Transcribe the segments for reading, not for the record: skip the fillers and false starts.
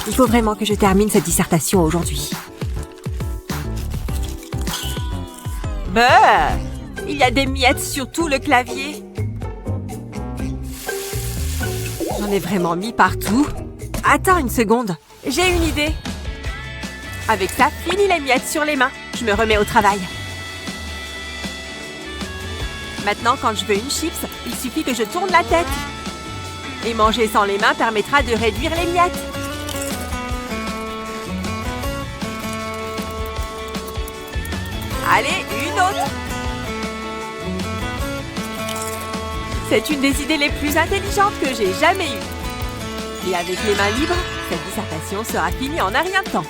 Il faut vraiment que je termine cette dissertation aujourd'hui. Bah, il y a des miettes sur tout le clavier. J'en ai vraiment mis partout. Attends une seconde, j'ai une idée. Avec ça, fini les miettes sur les mains. Je me remets au travail. Maintenant, quand je veux une chips, il suffit que je tourne la tête. Et manger sans les mains permettra de réduire les miettes. Allez, une autre. C'est une des idées les plus intelligentes que j'ai jamais eues. Et avec les mains libres, cette dissertation sera finie en un rien de temps.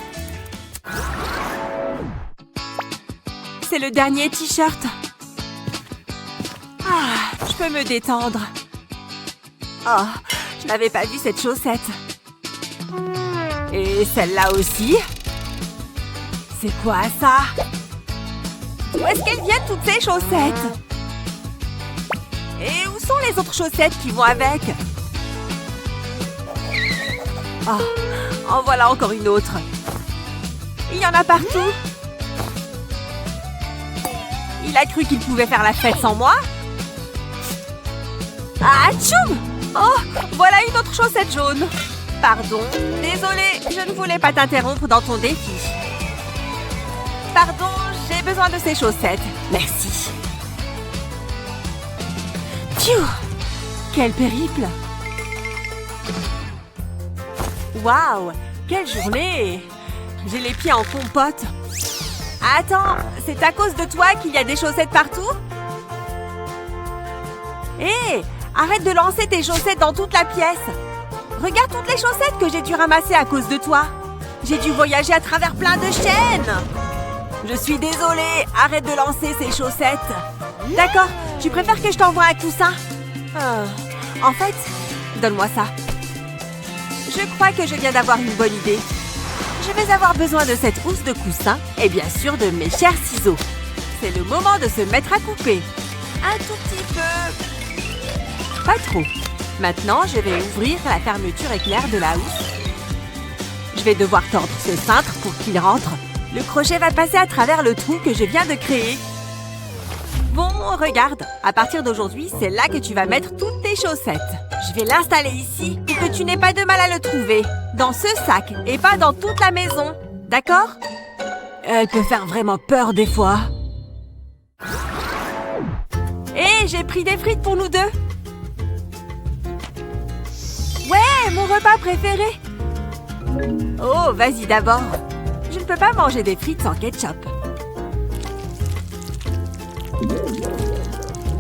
C'est le dernier t-shirt. Ah, je peux me détendre. Oh, je n'avais pas vu cette chaussette. Et celle-là aussi. C'est quoi ça? Où est-ce qu'elles viennent toutes ces chaussettes? Et où sont les autres chaussettes qui vont avec? Oh, en voilà encore une autre. Il y en a partout. Il a cru qu'il pouvait faire la fête sans moi? Ah, tchoum! Oh, voilà une autre chaussette jaune. Pardon, désolée, je ne voulais pas t'interrompre dans ton défi. Pardon, j'ai besoin de ces chaussettes. Merci. Pfiou! Quel périple! Waouh! Quelle journée! J'ai les pieds en compote. Attends, c'est à cause de toi qu'il y a des chaussettes partout? Hé! Arrête de lancer tes chaussettes dans toute la pièce. Regarde toutes les chaussettes que j'ai dû ramasser à cause de toi. J'ai dû voyager à travers plein de chaînes. Je suis désolée, arrête de lancer ces chaussettes. D'accord, tu préfères que je t'envoie un coussin? En fait, donne-moi ça. Je crois que je viens d'avoir une bonne idée. Je vais avoir besoin de cette housse de coussin et bien sûr de mes chers ciseaux. C'est le moment de se mettre à couper. Un tout petit peu. Pas trop. Maintenant, je vais ouvrir la fermeture éclair de la housse. Je vais devoir tordre ce cintre pour qu'il rentre. Le crochet va passer à travers le trou que je viens de créer. Bon, regarde. À partir d'aujourd'hui, c'est là que tu vas mettre toutes tes chaussettes. Je vais l'installer ici pour que tu n'aies pas de mal à le trouver. Dans ce sac et pas dans toute la maison. D'accord? Elle peut faire vraiment peur des fois. Hé, j'ai pris des frites pour nous deux. Ouais, mon repas préféré. Oh, vas-y d'abord. Je ne peux pas manger des frites sans ketchup.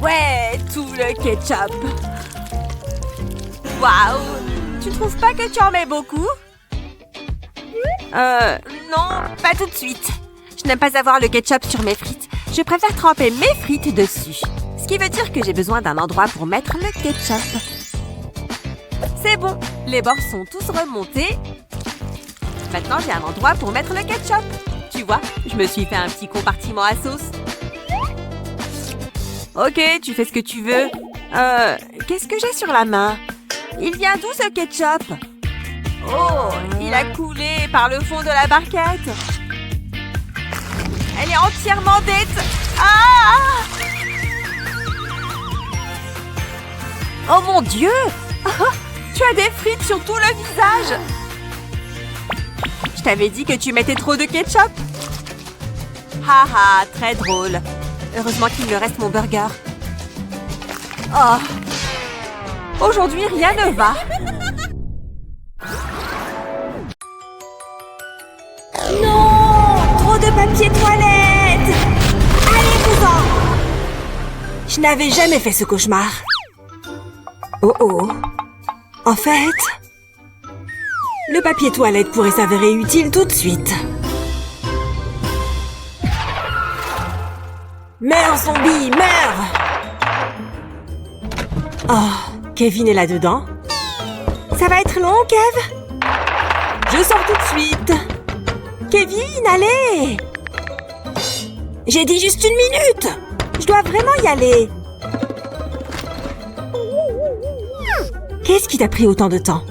Ouais, tout le ketchup. Waouh! Tu trouves pas que tu en mets beaucoup? Non, pas tout de suite. Je n'aime pas avoir le ketchup sur mes frites. Je préfère tremper mes frites dessus. Ce qui veut dire que j'ai besoin d'un endroit pour mettre le ketchup. C'est bon, les bords sont tous remontés. Maintenant, j'ai un endroit pour mettre le ketchup. Tu vois, je me suis fait un petit compartiment à sauce. Ok, tu fais ce que tu veux. Qu'est-ce que j'ai sur la main? Il vient d'où ce ketchup? Oh, il a coulé par le fond de la barquette. Elle est entièrement dette. Ah! Oh mon Dieu! Tu as des frites sur tout le visage. Je t'avais dit que tu mettais trop de ketchup. Haha, très drôle. Heureusement qu'il me reste mon burger. Oh! Aujourd'hui, rien ne va. Non! Trop de papier toilette! Allez-vous-en! Je n'avais jamais fait ce cauchemar. Oh oh! En fait, le papier toilette pourrait s'avérer utile tout de suite. Meurs, zombie, meurs! Oh, Kevin est là-dedans. Ça va être long, Kev? Je sors tout de suite. Kevin, allez! J'ai dit juste 1 minute! Je dois vraiment y aller. Qu'est-ce qui t'a pris autant de temps?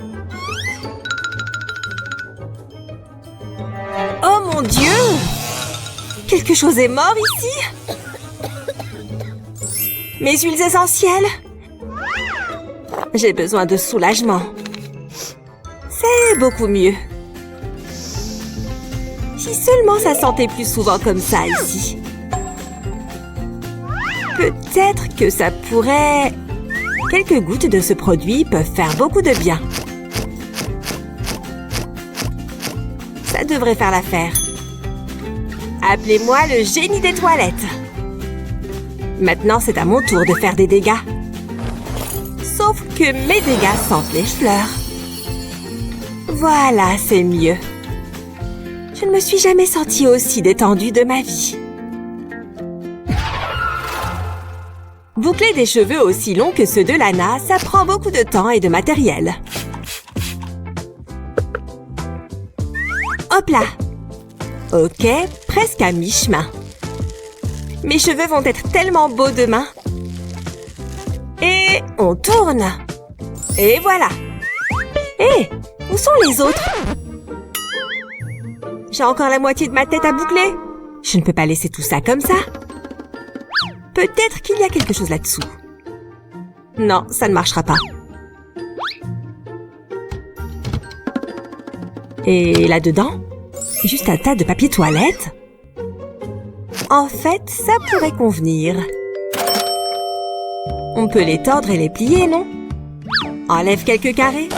Quelque chose est mort ici. Mes huiles essentielles. J'ai besoin de soulagement. C'est beaucoup mieux. Si seulement ça sentait plus souvent comme ça ici. Peut-être que ça pourrait... Quelques gouttes de ce produit peuvent faire beaucoup de bien. Ça devrait faire l'affaire. Appelez-moi le génie des toilettes. Maintenant, c'est à mon tour de faire des dégâts. Sauf que mes dégâts sentent les fleurs. Voilà, c'est mieux. Je ne me suis jamais sentie aussi détendue de ma vie. Boucler des cheveux aussi longs que ceux de Lana, ça prend beaucoup de temps et de matériel. Hop là! Ok, presque à mi-chemin. Mes cheveux vont être tellement beaux demain. Et on tourne. Et voilà. Hé, où sont les autres? J'ai encore la moitié de ma tête à boucler. Je ne peux pas laisser tout ça comme ça. Peut-être qu'il y a quelque chose là-dessous. Non, ça ne marchera pas. Et là-dedans, juste un tas de papier toilette. En fait, ça pourrait convenir. On peut les tordre et les plier, non? Enlève quelques carrés.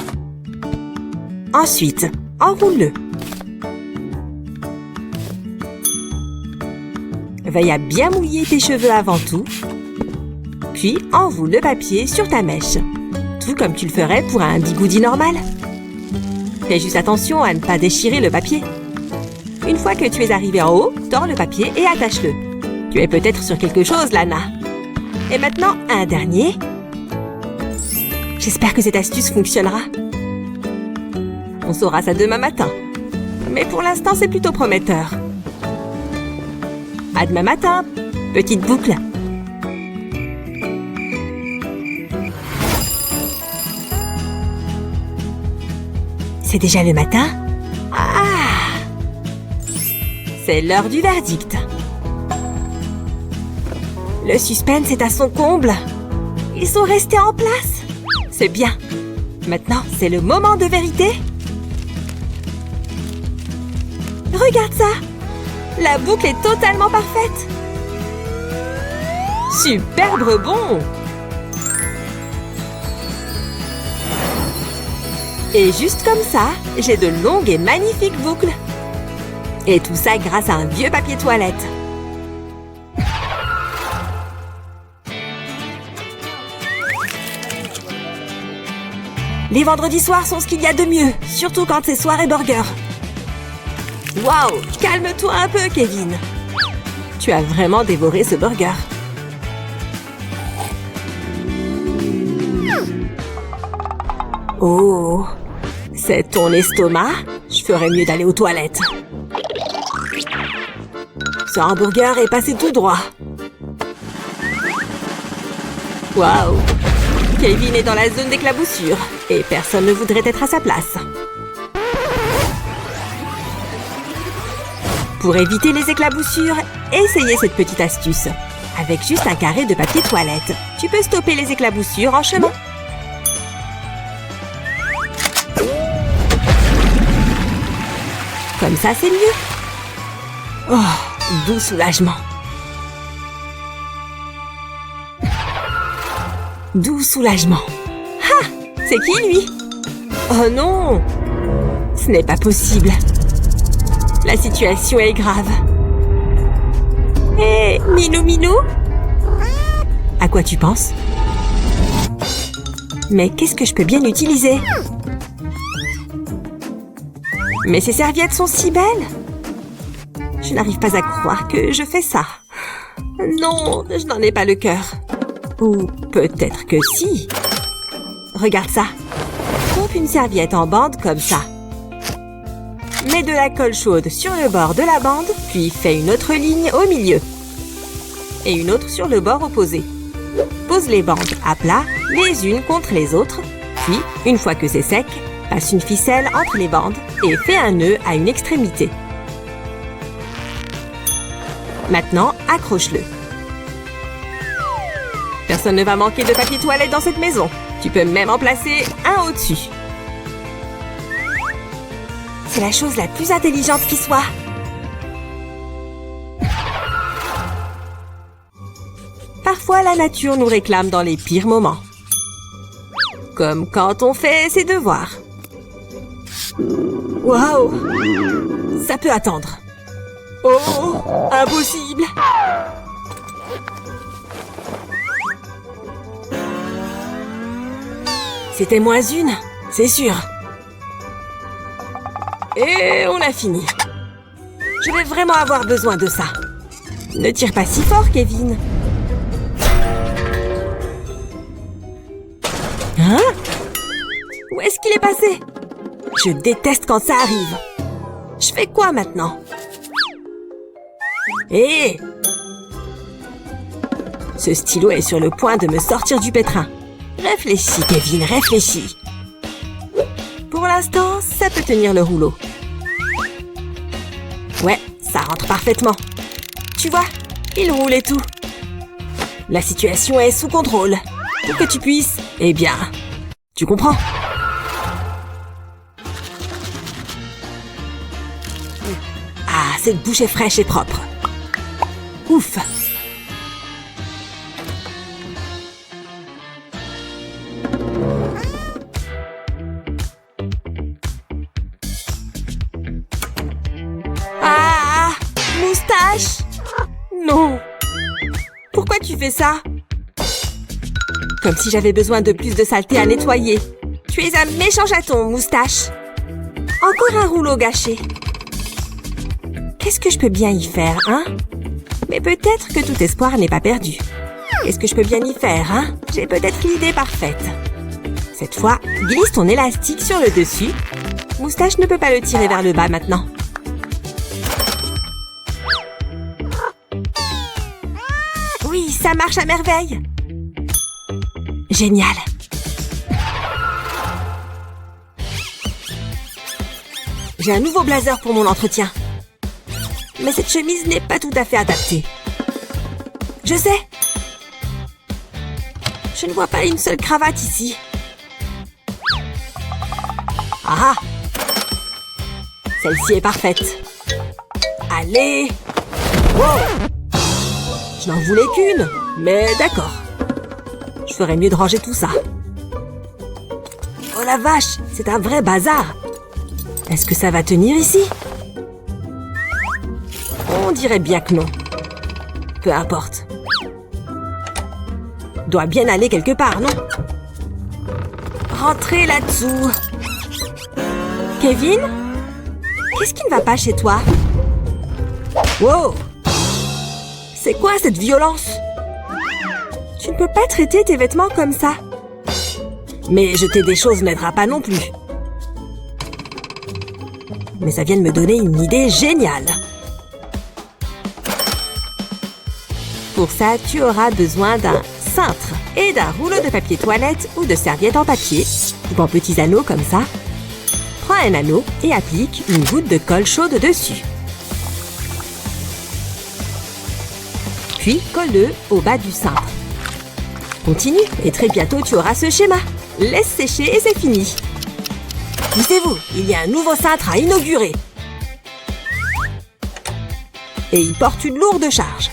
Ensuite, enroule-le. Veille à bien mouiller tes cheveux avant tout. Puis, enroule le papier sur ta mèche. Tout comme tu le ferais pour un bigoudi normal. Fais juste attention à ne pas déchirer le papier. Une fois que tu es arrivé en haut, tords le papier et attache-le. Tu es peut-être sur quelque chose, Lana. Et maintenant, un dernier. J'espère que cette astuce fonctionnera. On saura ça demain matin. Mais pour l'instant, c'est plutôt prometteur. À demain matin, petite boucle. C'est déjà le matin? Ah! C'est l'heure du verdict. Le suspense est à son comble. Ils sont restés en place. C'est bien. Maintenant, c'est le moment de vérité. Regarde ça! La boucle est totalement parfaite. Superbe rebond! Et juste comme ça, j'ai de longues et magnifiques boucles. Et tout ça grâce à un vieux papier toilette. Les vendredis soirs sont ce qu'il y a de mieux, surtout quand c'est soirée burger. Waouh! Calme-toi un peu, Kevin. Tu as vraiment dévoré ce burger. Oh! C'est ton estomac? Je ferais mieux d'aller aux toilettes. Ce hamburger est passé tout droit. Waouh! Kevin est dans la zone d'éclaboussure et personne ne voudrait être à sa place. Pour éviter les éclaboussures, essayez cette petite astuce. Avec juste un carré de papier toilette, tu peux stopper les éclaboussures en chemin. Comme ça, c'est mieux. Oh, doux soulagement. Doux soulagement. Ah! C'est qui, lui? Oh non! Ce n'est pas possible. La situation est grave. Hé, Minou Minou? À quoi tu penses? Mais qu'est-ce que je peux bien utiliser? Mais ces serviettes sont si belles! Je n'arrive pas à croire que je fais ça. Non, je n'en ai pas le cœur. Ou peut-être que si. Regarde ça. Coupe une serviette en bande comme ça. Mets de la colle chaude sur le bord de la bande, puis fais une autre ligne au milieu. Et une autre sur le bord opposé. Pose les bandes à plat, les unes contre les autres. Puis, une fois que c'est sec, passe une ficelle entre les bandes et fais un nœud à une extrémité. Maintenant, accroche-le. Personne ne va manquer de papier toilette dans cette maison. Tu peux même en placer un au-dessus. C'est la chose la plus intelligente qui soit. Parfois, la nature nous réclame dans les pires moments. Comme quand on fait ses devoirs. Waouh! Ça peut attendre. Oh! Impossible! C'était moins une, c'est sûr. Et on a fini. Je vais vraiment avoir besoin de ça. Ne tire pas si fort, Kevin. Hein? Où est-ce qu'il est passé? Je déteste quand ça arrive. Je fais quoi maintenant? Hé! Ce stylo est sur le point de me sortir du pétrin. Réfléchis, Kevin, réfléchis. Pour l'instant, ça peut tenir le rouleau. Ouais, ça rentre parfaitement. Tu vois, il roule et tout. La situation est sous contrôle. Pour que tu puisses, eh bien, tu comprends? Ah, cette bouche est fraîche et propre. Ouf! Ah! Moustache! Non! Pourquoi tu fais ça? Comme si j'avais besoin de plus de saleté à nettoyer. Tu es un méchant chaton, Moustache. Encore un rouleau gâché. Qu'est-ce que je peux bien y faire, hein? Mais peut-être que tout espoir n'est pas perdu. Qu'est-ce que je peux bien y faire, hein? J'ai peut-être l'idée parfaite. Cette fois, glisse ton élastique sur le dessus. Moustache ne peut pas le tirer vers le bas maintenant. Oui, ça marche à merveille. Génial. J'ai un nouveau blazer pour mon entretien. Mais cette chemise n'est pas tout à fait adaptée. Je sais. Je ne vois pas une seule cravate ici. Ah! Celle-ci est parfaite. Allez! Wow! Je n'en voulais qu'une, mais d'accord. Je ferais mieux de ranger tout ça. Oh la vache, c'est un vrai bazar. Est-ce que ça va tenir ici? On dirait bien que non. Peu importe. Doit bien aller quelque part, non? Rentrez là-dessous. Kevin? Qu'est-ce qui ne va pas chez toi? Wow! C'est quoi cette violence? Tu ne peux pas traiter tes vêtements comme ça. Mais jeter des choses n'aidera pas non plus. Mais ça vient de me donner une idée géniale. Pour ça, tu auras besoin d'un cintre et d'un rouleau de papier toilette ou de serviette en papier, ou en petits anneaux comme ça. Prends un anneau et applique une goutte de colle chaude dessus. Puis colle-le au bas du cintre. Continue et très bientôt tu auras ce schéma. Laisse sécher et c'est fini. Poussez-vous, il y a un nouveau cintre à inaugurer. Et il porte une lourde charge.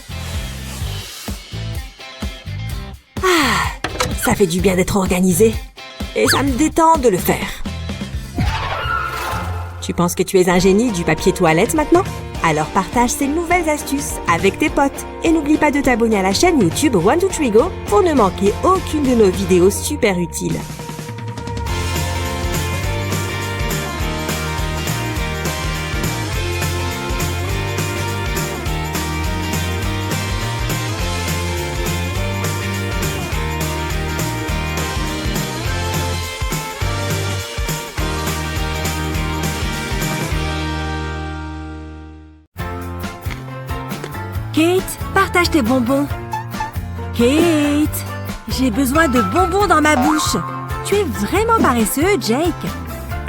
Ah, ça fait du bien d'être organisé. Et ça me détend de le faire. Tu penses que tu es un génie du papier toilette maintenant? Alors partage ces nouvelles astuces avec tes potes. Et n'oublie pas de t'abonner à la chaîne YouTube One23Go pour ne manquer aucune de nos vidéos super utiles. Kate, partage tes bonbons. Kate, j'ai besoin de bonbons dans ma bouche. Tu es vraiment paresseux, Jake.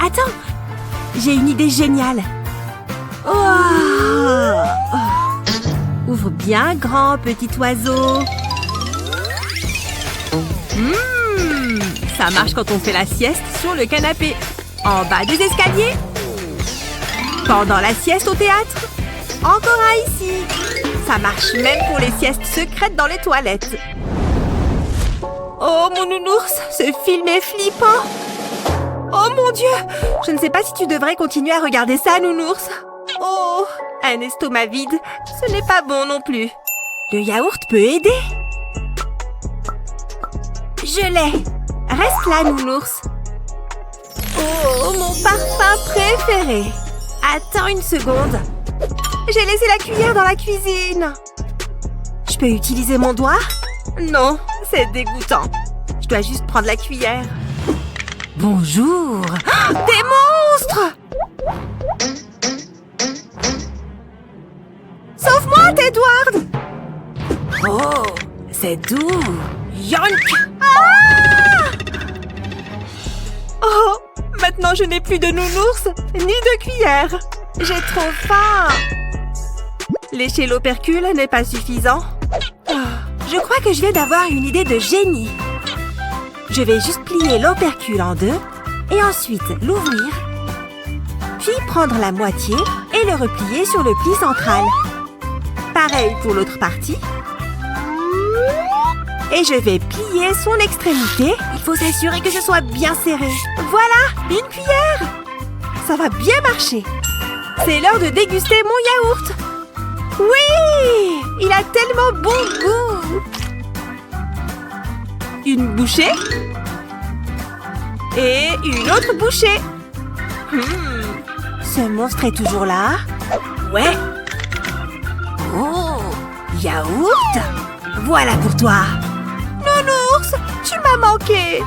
Attends, j'ai une idée géniale. Oh! Ouvre bien grand, petit oiseau. Ça marche quand on fait la sieste sur le canapé. En bas des escaliers. Pendant la sieste au théâtre. Encore un ici. Ça marche même pour les siestes secrètes dans les toilettes. Oh, mon nounours, ce film est flippant. Oh, mon Dieu. Je ne sais pas si tu devrais continuer à regarder ça, nounours. Oh, un estomac vide, ce n'est pas bon non plus. Le yaourt peut aider. Je l'ai. Reste là, nounours. Oh, mon parfum préféré. Attends une seconde. J'ai laissé la cuillère dans la cuisine. Je peux utiliser mon doigt? Non, c'est dégoûtant. Je dois juste prendre la cuillère. Bonjour. Oh, des monstres! Sauve-moi, Edward! Oh, c'est doux. Yonk! Ah! Oh, maintenant je n'ai plus de nounours, ni de cuillère. J'ai trop faim. Lécher l'opercule n'est pas suffisant. Oh, je crois que je viens d'avoir une idée de génie. Je vais juste plier l'opercule en deux et ensuite l'ouvrir, puis prendre la moitié et le replier sur le pli central. Pareil pour l'autre partie. Et je vais plier son extrémité. Il faut s'assurer que ce soit bien serré. Voilà, une cuillère. Ça va bien marcher. C'est l'heure de déguster mon yaourt. Oui, il a tellement bon goût. Une bouchée. Et une autre bouchée. Ce monstre est toujours là. Ouais. Oh, yaourt. Voilà pour toi. Nounours, tu m'as manqué.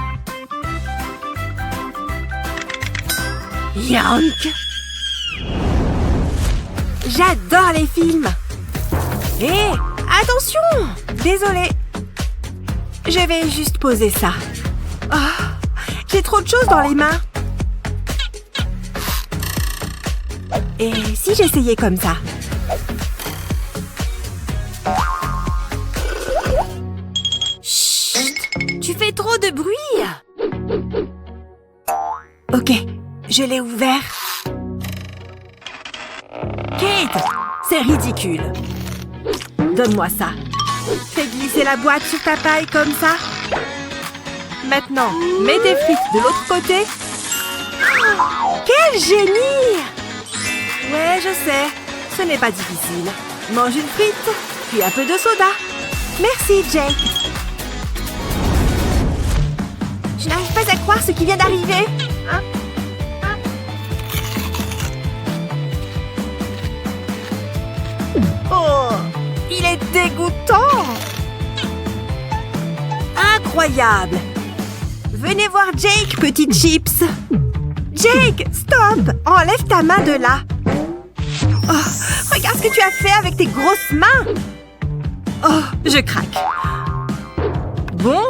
Yank. J'adore les films. Hé, attention. Désolée. Je vais juste poser ça. Oh, j'ai trop de choses dans les mains. Et si j'essayais comme ça? Chut, tu fais trop de bruit. Ok, je l'ai ouvert. Kate, c'est ridicule. Donne-moi ça. Fais glisser la boîte sur ta paille comme ça. Maintenant, mets tes frites de l'autre côté. Quel génie! Ouais, je sais. Ce n'est pas difficile. Mange une frite, puis un peu de soda. Merci, Jake. Je n'arrive pas à croire ce qui vient d'arriver. Hein? Oh, il est dégoûtant. Incroyable. Venez voir Jake, petite chips. Jake, stop. Enlève ta main de là. Oh, regarde ce que tu as fait avec tes grosses mains. Oh, je craque. Bon,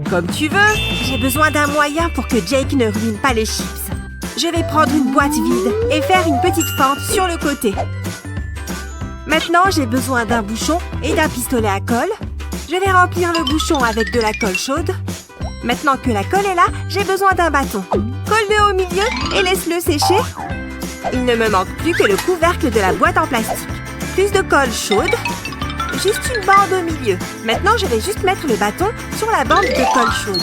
comme tu veux. J'ai besoin d'un moyen pour que Jake ne ruine pas les chips. Je vais prendre une boîte vide et faire une petite fente sur le côté. Maintenant, j'ai besoin d'un bouchon et d'un pistolet à colle. Je vais remplir le bouchon avec de la colle chaude. Maintenant que la colle est là, j'ai besoin d'un bâton. Colle-le au milieu et laisse-le sécher. Il ne me manque plus que le couvercle de la boîte en plastique. Plus de colle chaude. Juste une bande au milieu. Maintenant, je vais juste mettre le bâton sur la bande de colle chaude.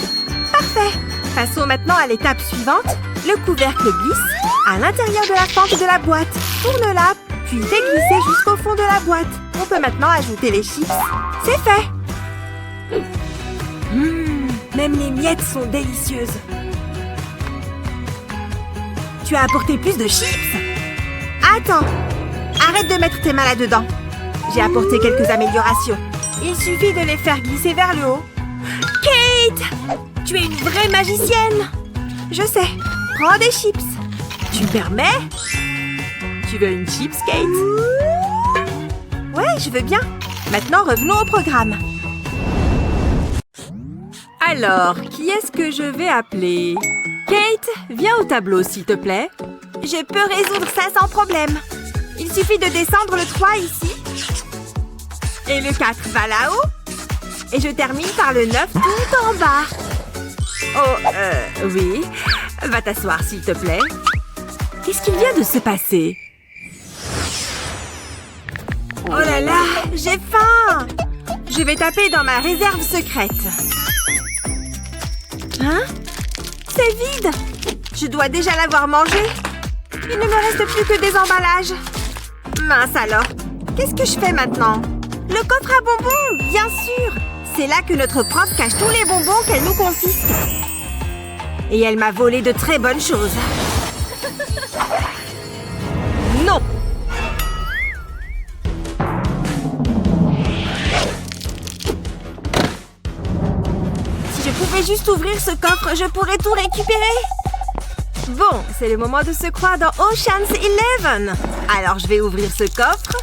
Parfait! Passons maintenant à l'étape suivante. Le couvercle glisse à l'intérieur de la fente de la boîte. Tourne-la, puis fais glisser jusqu'au fond de la boîte. On peut maintenant ajouter les chips. C'est fait! Même les miettes sont délicieuses. Tu as apporté plus de chips? Attends! Arrête de mettre tes mains là-dedans. J'ai apporté quelques améliorations. Il suffit de les faire glisser vers le haut. Kate! Tu es une vraie magicienne! Je sais. Prends des chips. Tu permets? Tu veux une chips, Kate? Ouais, je veux bien. Maintenant, revenons au programme. Alors, qui est-ce que je vais appeler? Kate, viens au tableau, s'il te plaît. Je peux résoudre ça sans problème. Il suffit de descendre le 3 ici. Et le 4 va là-haut. Et je termine par le 9 tout en bas. Oh, oui. Va t'asseoir, s'il te plaît. Qu'est-ce qui vient de se passer? Oh là là, j'ai faim! Je vais taper dans ma réserve secrète. Hein? C'est vide! Je dois déjà l'avoir mangé. Il ne me reste plus que des emballages. Mince alors. Qu'est-ce que je fais maintenant? Le coffre à bonbons, bien sûr! C'est là que notre prof cache tous les bonbons qu'elle nous confisque. Et elle m'a volé de très bonnes choses. Non! Si je pouvais juste ouvrir ce coffre, je pourrais tout récupérer. Bon, c'est le moment de se croire dans Ocean's 11. Alors, je vais ouvrir ce coffre.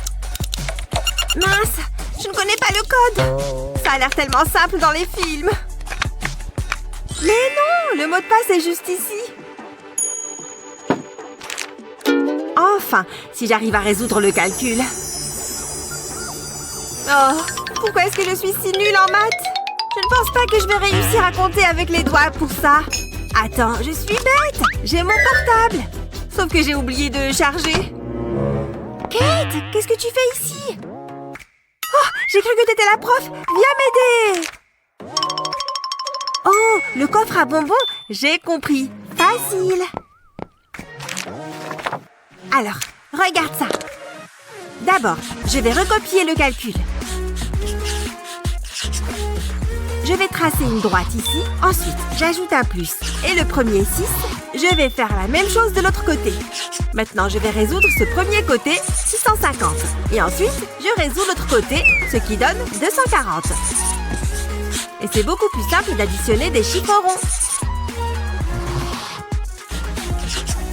Mince, je ne connais pas le code. Ça a l'air tellement simple dans les films. Mais non, le mot de passe est juste ici. Enfin, si j'arrive à résoudre le calcul. Oh, pourquoi est-ce que je suis si nulle en maths? Je ne pense pas que je vais réussir à compter avec les doigts pour ça. Attends, je suis bête. J'ai mon portable. Sauf que j'ai oublié de charger. Kate, qu'est-ce que tu fais ici? Oh, j'ai cru que t'étais la prof. Viens m'aider. Oh, le coffre à bonbons, j'ai compris. Facile. Alors, regarde ça. D'abord, je vais recopier le calcul. Je vais tracer une droite ici. Ensuite, j'ajoute un plus. Et le premier 6, je vais faire la même chose de l'autre côté. Maintenant, je vais résoudre ce premier côté, 650. Et ensuite, je résous l'autre côté, ce qui donne 240. Et c'est beaucoup plus simple d'additionner des chiffres ronds.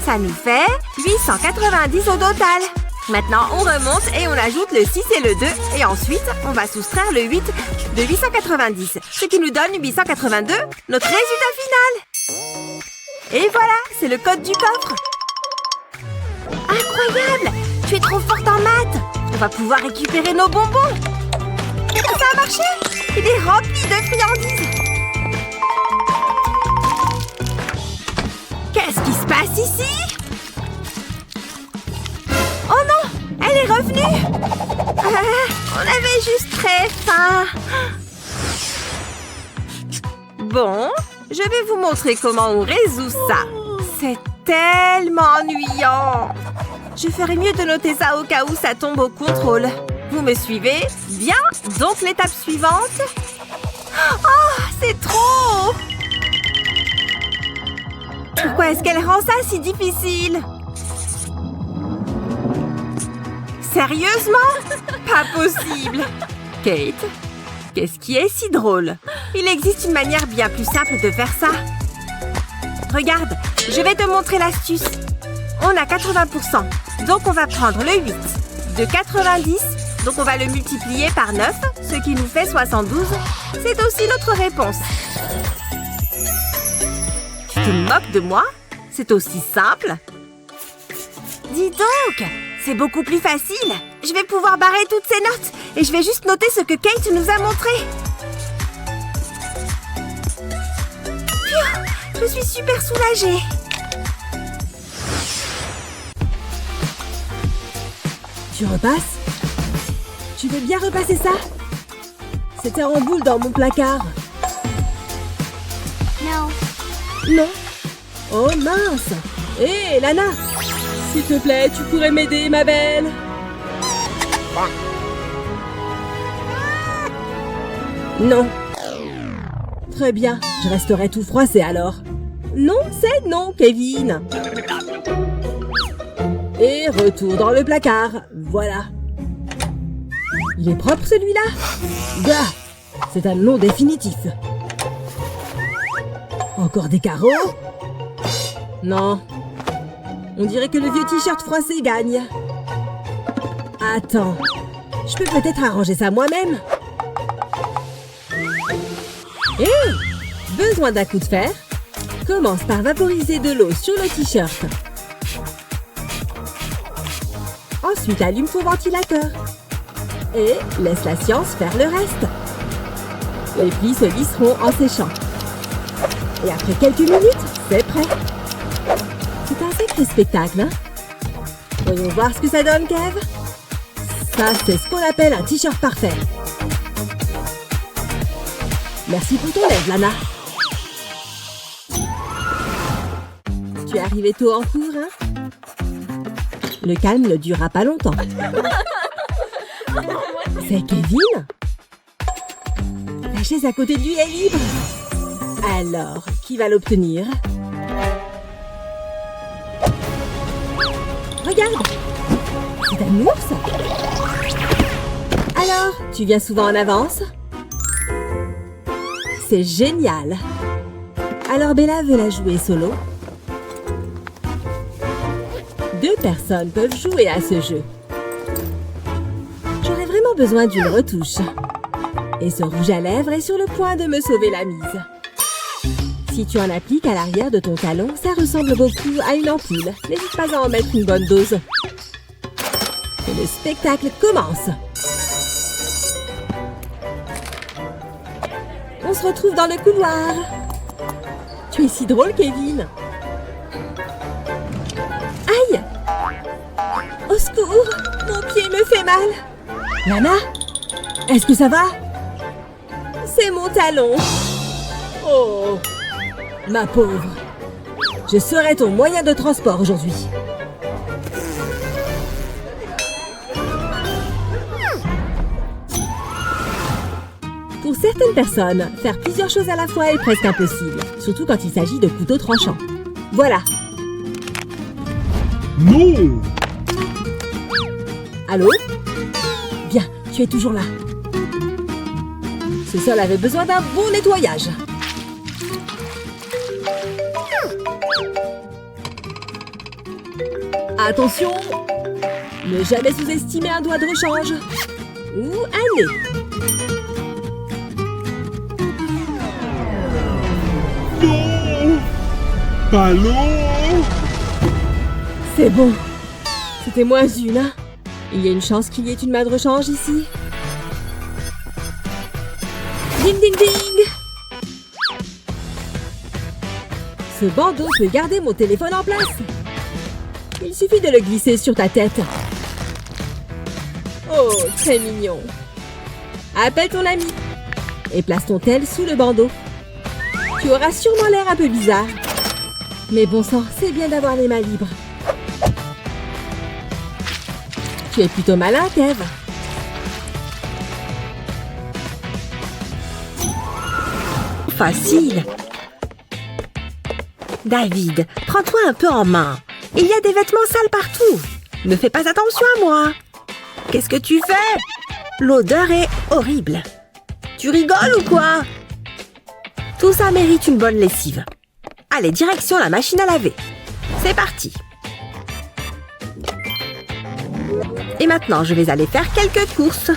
Ça nous fait 890 au total. Maintenant, on remonte et on ajoute le 6 et le 2. Et ensuite, on va soustraire le 8 de 890. Ce qui nous donne 882, notre résultat final. Et voilà, c'est le code du coffre. Incroyable! Tu es trop forte en maths. On va pouvoir récupérer nos bonbons. Ça a marché! Il est rempli de friandises. Qu'est-ce qui se passe ici? Oh non! Elle est revenue! On avait juste très faim. Bon, je vais vous montrer comment on résout ça. C'est tellement ennuyant. Je ferais mieux de noter ça au cas où ça tombe au contrôle. Vous me suivez? Bien. Donc, l'étape suivante. Oh, c'est trop! Pourquoi est-ce qu'elle rend ça si difficile? Sérieusement? Pas possible! Kate, qu'est-ce qui est si drôle? Il existe une manière bien plus simple de faire ça. Regarde, je vais te montrer l'astuce. On a 80%, donc on va prendre le 8 de 90, donc on va le multiplier par 9, ce qui nous fait 72. C'est aussi notre réponse. Tu te moques de moi? C'est aussi simple? Dis donc! C'est beaucoup plus facile. Je vais pouvoir barrer toutes ces notes et je vais juste noter ce que Kate nous a montré. Phew, je suis super soulagée. Tu repasses? Tu veux bien repasser ça? C'était en boule dans mon placard. Non. Non? Oh mince! Hé, Lana! S'il te plaît, tu pourrais m'aider, ma belle? Non. Très bien, je resterai tout froissé alors. Non, c'est non, Kevin. Et retour dans le placard, voilà. Il est propre celui-là? Gars, c'est un non définitif. Encore des carreaux? Non. On dirait que le vieux t-shirt froissé gagne. Attends, je peux peut-être arranger ça moi-même. Hé! Besoin d'un coup de fer? Commence par vaporiser de l'eau sur le t-shirt. Ensuite, allume ton ventilateur. Et laisse la science faire le reste. Les plis se lisseront en séchant. Et après quelques minutes, c'est prêt. C'est un sacré spectacle, hein? Voyons voir ce que ça donne, Kev. Ça, c'est ce qu'on appelle un t-shirt parfait. Merci pour ton aide, Lana. Tu es arrivé tôt en cours, hein? Le calme ne durera pas longtemps. C'est Kevin? La chaise à côté de lui est libre. Alors, qui va l'obtenir? Regarde! C'est un ours! Alors, tu viens souvent en avance? C'est génial! Alors Bella veut la jouer solo? 2 personnes peuvent jouer à ce jeu. J'aurais vraiment besoin d'une retouche. Et ce rouge à lèvres est sur le point de me sauver la mise. Si tu en appliques à l'arrière de ton talon, ça ressemble beaucoup à une ampoule. N'hésite pas à en mettre une bonne dose. Et le spectacle commence. On se retrouve dans le couloir. Tu es si drôle, Kevin. Aïe! Au secours! Mon pied me fait mal. Lana? Est-ce que ça va? C'est mon talon. Oh! Ma pauvre. Je serai ton moyen de transport aujourd'hui. Pour certaines personnes, faire plusieurs choses à la fois est presque impossible, surtout quand il s'agit de couteaux tranchants. Voilà. Non! Allô? Bien, tu es toujours là. Ce sol avait besoin d'un bon nettoyage. Attention! Ne jamais sous-estimer un doigt de rechange. Ou un nez. Non! Allô? C'est bon. C'était moins une, hein? Il y a une chance qu'il y ait une main de rechange ici. Ding ding ding! Ce bandeau peut garder mon téléphone en place. Il suffit de le glisser sur ta tête. Oh, très mignon. Appelle ton ami et place ton tel sous le bandeau. Tu auras sûrement l'air un peu bizarre. Mais bon sang, c'est bien d'avoir les mains libres. Tu es plutôt malin, Kev. Facile. David, prends-toi un peu en main. Il y a des vêtements sales partout. Ne fais pas attention à moi. Qu'est-ce que tu fais? L'odeur est horrible. Tu rigoles ou quoi? Tout ça mérite une bonne lessive. Allez, direction la machine à laver. C'est parti. Et maintenant, je vais aller faire quelques courses.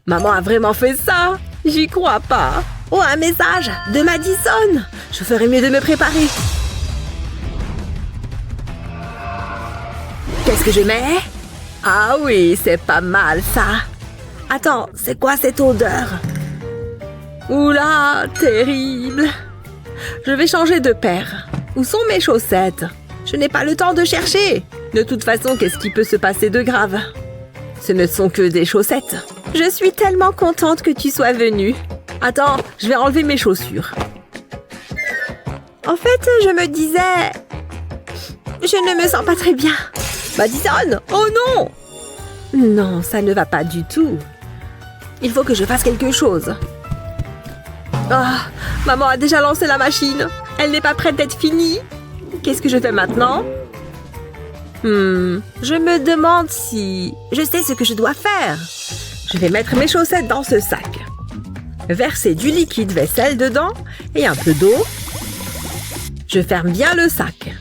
Maman a vraiment fait ça? J'y crois pas. Oh, un message de Madison. Je ferais mieux de me préparer. Qu'est-ce que je mets? Ah oui, c'est pas mal ça. Attends, c'est quoi cette odeur? Oula, terrible. Je vais changer de paire. Où sont mes chaussettes? Je n'ai pas le temps de chercher. De toute façon, qu'est-ce qui peut se passer de grave? Ce ne sont que des chaussettes. Je suis tellement contente que tu sois venue. Attends, je vais enlever mes chaussures. En fait, je me disais... Je ne me sens pas très bien. Madison! Oh non! Non, ça ne va pas du tout. Il faut que je fasse quelque chose. Ah, maman a déjà lancé la machine. Elle n'est pas prête d'être finie. Qu'est-ce que je fais maintenant? Je me demande si... Je sais ce que je dois faire. Je vais mettre mes chaussettes dans ce sac. Verser du liquide vaisselle dedans et un peu d'eau. Je ferme bien le sac.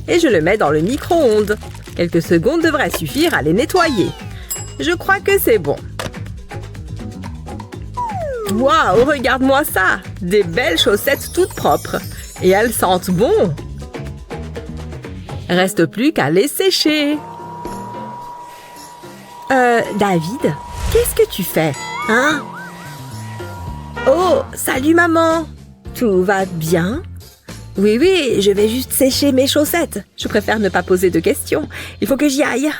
Et je le mets dans le micro-ondes. Quelques secondes devraient suffire à les nettoyer. Je crois que c'est bon. Waouh, regarde-moi ça! Des belles chaussettes toutes propres. Et elles sentent bon. Reste plus qu'à les sécher. David, qu'est-ce que tu fais, hein? Oh, salut maman! Tout va bien? Oui, oui, je vais juste sécher mes chaussettes. Je préfère ne pas poser de questions. Il faut que j'y aille.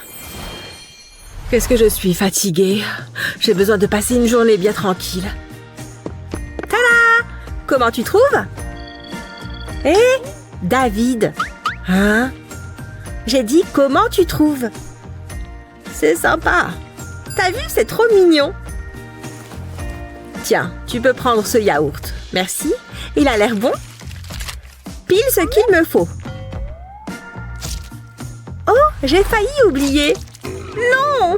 Qu'est-ce que je suis fatiguée. J'ai besoin de passer une journée bien tranquille. Tada! Comment tu trouves? Hé, David! Hein? J'ai dit comment tu trouves? C'est sympa. T'as vu, c'est trop mignon. Tiens, tu peux prendre ce yaourt. Merci. Il a l'air bon. Pile ce qu'il me faut. Oh, j'ai failli oublier. Non!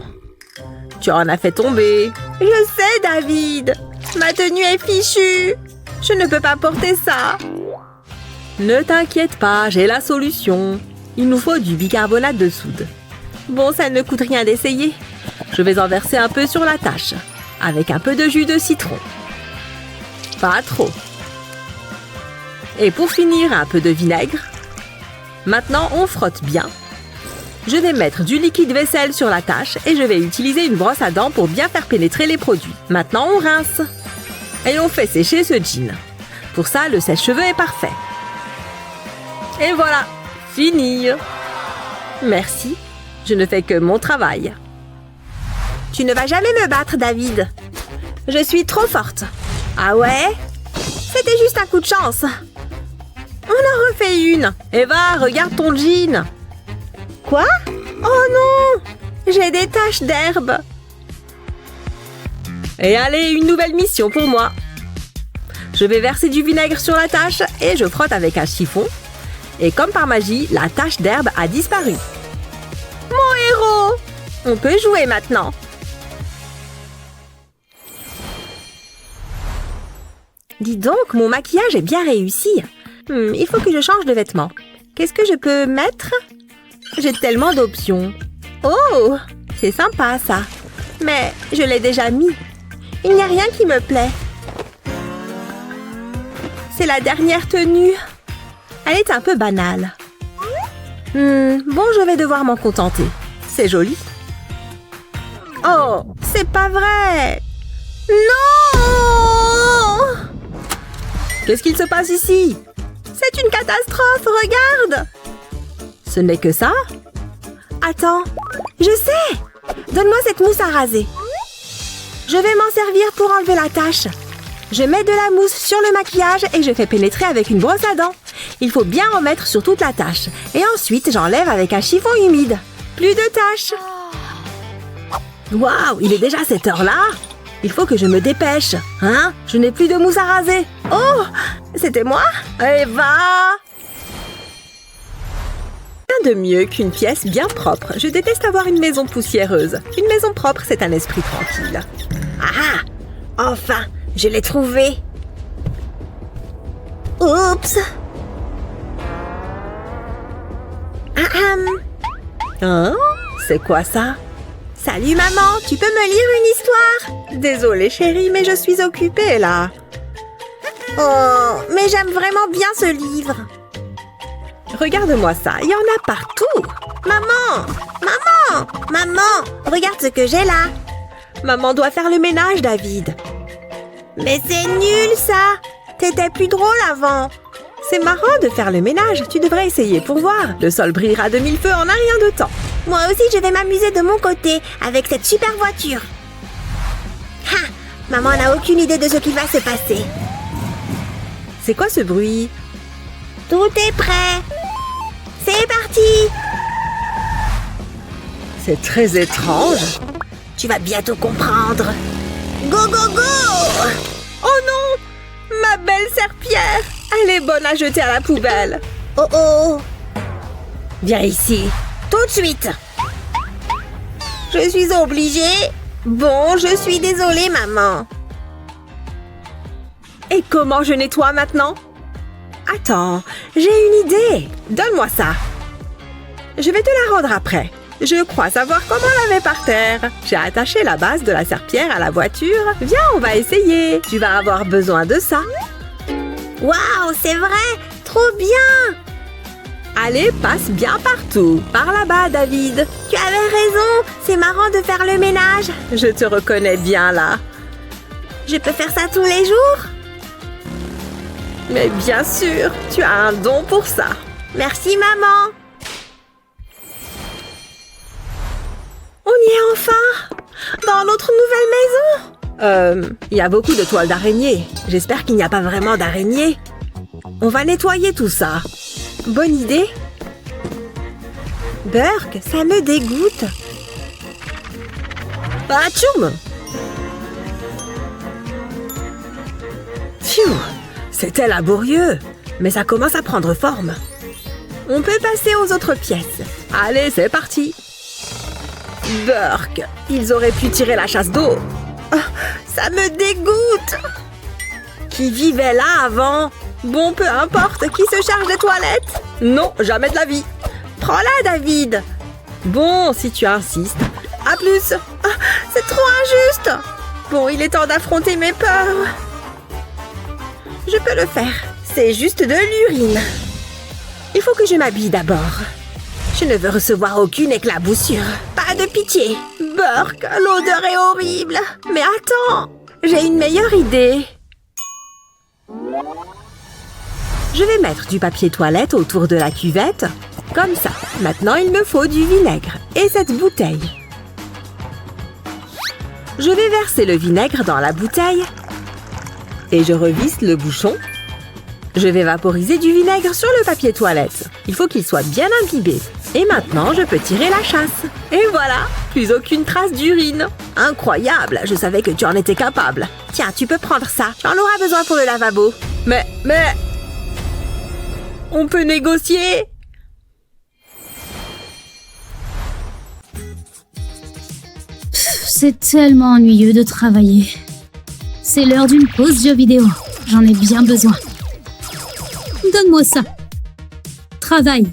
Tu en as fait tomber. Je sais, David. Ma tenue est fichue. Je ne peux pas porter ça. Ne t'inquiète pas, j'ai la solution. Il nous faut du bicarbonate de soude. Bon, ça ne coûte rien d'essayer. Je vais en verser un peu sur la tâche, avec un peu de jus de citron. Pas trop. Et pour finir, un peu de vinaigre. Maintenant, on frotte bien. Je vais mettre du liquide vaisselle sur la tâche et je vais utiliser une brosse à dents pour bien faire pénétrer les produits. Maintenant, on rince. Et on fait sécher ce jean. Pour ça, le sèche-cheveux est parfait. Et voilà, fini. Merci, je ne fais que mon travail. Tu ne vas jamais me battre, David. Je suis trop forte. Ah ouais? C'était juste un coup de chance. On en refait une. Eva, regarde ton jean. Quoi? Oh non! J'ai des taches d'herbe. Et allez, une nouvelle mission pour moi. Je vais verser du vinaigre sur la tache et je frotte avec un chiffon. Et comme par magie, la tache d'herbe a disparu. Mon héros! On peut jouer maintenant. Dis donc, mon maquillage est bien réussi. Il faut que je change de vêtements. Qu'est-ce que je peux mettre? J'ai tellement d'options. Oh, c'est sympa ça. Mais je l'ai déjà mis. Il n'y a rien qui me plaît. C'est la dernière tenue. Elle est un peu banale. Bon, je vais devoir m'en contenter. C'est joli. Oh, c'est pas vrai. Non! Qu'est-ce qu'il se passe ici? C'est une catastrophe, regarde! Ce n'est que ça? Attends, je sais! Donne-moi cette mousse à raser. Je vais m'en servir pour enlever la tache. Je mets de la mousse sur le maquillage et je fais pénétrer avec une brosse à dents. Il faut bien en mettre sur toute la tache. Et ensuite, j'enlève avec un chiffon humide. Plus de taches. Waouh, il est déjà cette heure-là? Il faut que je me dépêche. Hein? Je n'ai plus de mousse à raser. Oh, c'était moi? Eva! Rien de mieux qu'une pièce bien propre. Je déteste avoir une maison poussiéreuse. Une maison propre, c'est un esprit tranquille. Ah! Enfin, je l'ai trouvé. Oups! Hein? C'est quoi ça? Salut maman, tu peux me lire une histoire? Désolée chérie, mais je suis occupée là. Oh, mais j'aime vraiment bien ce livre. Regarde-moi ça, il y en a partout. Maman! Maman! Maman! Regarde ce que j'ai là. Maman doit faire le ménage, David. Mais c'est nul ça! T'étais plus drôle avant. C'est marrant de faire le ménage, tu devrais essayer pour voir. Le sol brillera de mille feux en un rien de temps. Moi aussi, je vais m'amuser de mon côté avec cette super voiture. Ha! Maman n'a aucune idée de ce qui va se passer. C'est quoi ce bruit? Tout est prêt. C'est parti. C'est très étrange. Tu vas bientôt comprendre. Go, go, go! Oh non! Ma belle serpillière! Elle est bonne à jeter à la poubelle. Oh oh! Viens ici. Tout de suite. Je suis obligée. Bon, je suis désolée, maman. Et comment je nettoie maintenant? Attends, j'ai une idée. Donne-moi ça. Je vais te la rendre après. Je crois savoir comment laver par terre. J'ai attaché la base de la serpillière à la voiture. Viens, on va essayer. Tu vas avoir besoin de ça. Waouh, c'est vrai! Trop bien! Allez, passe bien partout. Par là-bas, David. Tu avais raison, c'est marrant de faire le ménage. Je te reconnais bien là. Je peux faire ça tous les jours? Mais bien sûr, tu as un don pour ça. Merci, maman. On y est enfin! Dans notre nouvelle maison! Il y a beaucoup de toiles d'araignée. J'espère qu'il n'y a pas vraiment d'araignées. On va nettoyer tout ça. Bonne idée. Burk, ça me dégoûte. Atchoum! Phew! C'était laborieux, mais ça commence à prendre forme. On peut passer aux autres pièces. Allez, c'est parti! Burk, ils auraient pu tirer la chasse d'eau. Oh, ça me dégoûte. Qui vivait là avant? Bon, peu importe, qui se charge des toilettes? Non, jamais de la vie. Prends-la, David. Bon, si tu insistes. À plus. Oh, c'est trop injuste. Bon, il est temps d'affronter mes peurs. Je peux le faire. C'est juste de l'urine. Il faut que je m'habille d'abord. Je ne veux recevoir aucune éclaboussure. Pas de pitié. Burk, l'odeur est horrible. Mais attends, j'ai une meilleure idée. Je vais mettre du papier toilette autour de la cuvette. Comme ça. Maintenant, il me faut du vinaigre et cette bouteille. Je vais verser le vinaigre dans la bouteille. Et je revisse le bouchon. Je vais vaporiser du vinaigre sur le papier toilette. Il faut qu'il soit bien imbibé. Et maintenant, je peux tirer la chasse. Et voilà, plus aucune trace d'urine. Incroyable, je savais que tu en étais capable. Tiens, tu peux prendre ça. Tu en auras besoin pour le lavabo. Mais... On peut négocier? C'est tellement ennuyeux de travailler. C'est l'heure d'une pause jeu vidéo. J'en ai bien besoin. Donne-moi ça. Travaille.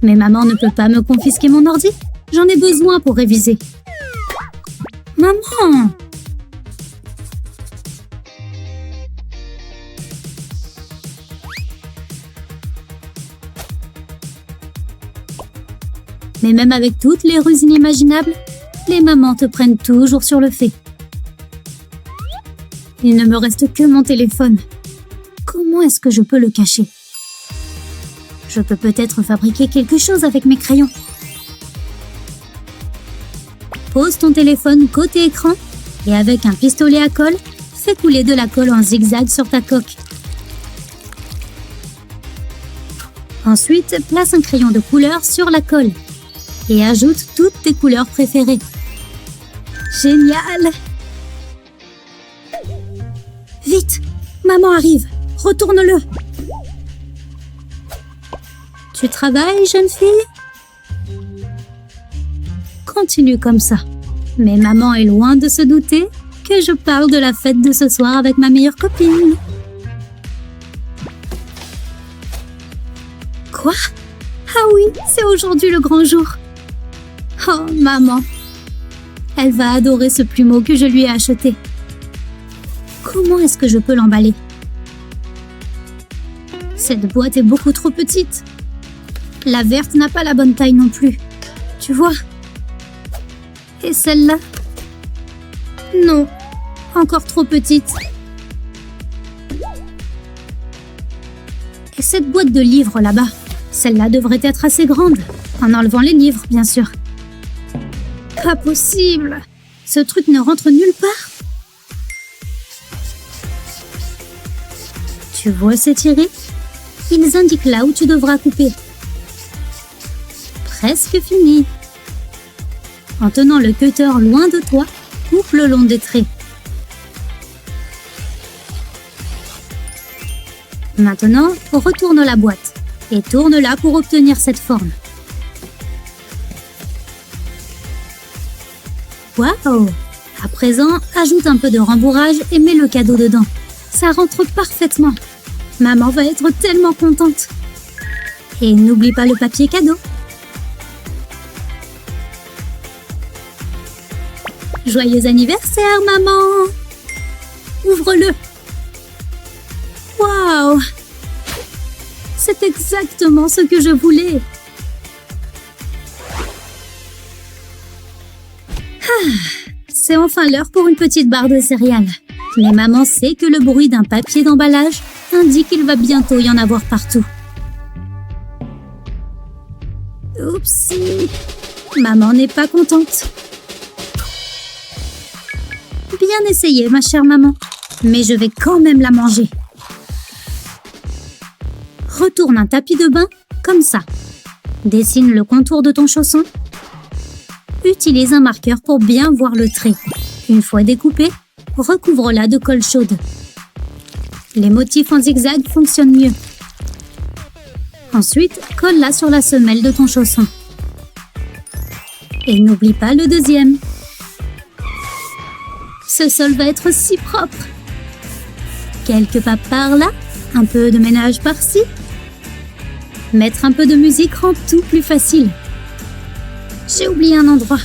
Mais maman ne peut pas me confisquer mon ordi. J'en ai besoin pour réviser. Maman! Mais même avec toutes les ruses inimaginables, les mamans te prennent toujours sur le fait. Il ne me reste que mon téléphone. Comment est-ce que je peux le cacher? Je peux peut-être fabriquer quelque chose avec mes crayons. Pose ton téléphone côté écran et avec un pistolet à colle, fais couler de la colle en zigzag sur ta coque. Ensuite, place un crayon de couleur sur la colle et ajoute toutes tes couleurs préférées. Génial! Vite! Maman arrive! Retourne-le! Tu travailles, jeune fille? Continue comme ça. Mais maman est loin de se douter que je parle de la fête de ce soir avec ma meilleure copine. Quoi? Ah oui, c'est aujourd'hui le grand jour. Oh, maman. Elle va adorer ce plumeau que je lui ai acheté. Comment est-ce que je peux l'emballer? Cette boîte est beaucoup trop petite. La verte n'a pas la bonne taille non plus. Tu vois? Et celle-là? Non, encore trop petite. Et cette boîte de livres là-bas? Celle-là devrait être assez grande, en enlevant les livres, bien sûr. Pas possible! Ce truc ne rentre nulle part. Tu vois ces tirés? Ils indiquent là où tu devras couper. Presque fini. En tenant le cutter loin de toi, coupe le long des traits. Maintenant, retourne la boîte et tourne-la pour obtenir cette forme. Waouh! À présent, ajoute un peu de rembourrage et mets le cadeau dedans. Ça rentre parfaitement. Maman va être tellement contente. Et n'oublie pas le papier cadeau. Joyeux anniversaire, maman! Ouvre-le! Waouh! Waouh! C'est exactement ce que je voulais. C'est enfin l'heure pour une petite barre de céréales. Mais maman sait que le bruit d'un papier d'emballage indique qu'il va bientôt y en avoir partout. Oupsie! Maman n'est pas contente. Bien essayé, ma chère maman. Mais je vais quand même la manger. Retourne un tapis de bain, comme ça. Dessine le contour de ton chausson. Utilise un marqueur pour bien voir le trait. Une fois découpé, recouvre-la de colle chaude. Les motifs en zigzag fonctionnent mieux. Ensuite, colle-la sur la semelle de ton chausson. Et n'oublie pas le deuxième. Ce sol va être si propre. Quelques pas par là, un peu de ménage par-ci. Mettre un peu de musique rend tout plus facile. J'ai oublié un endroit.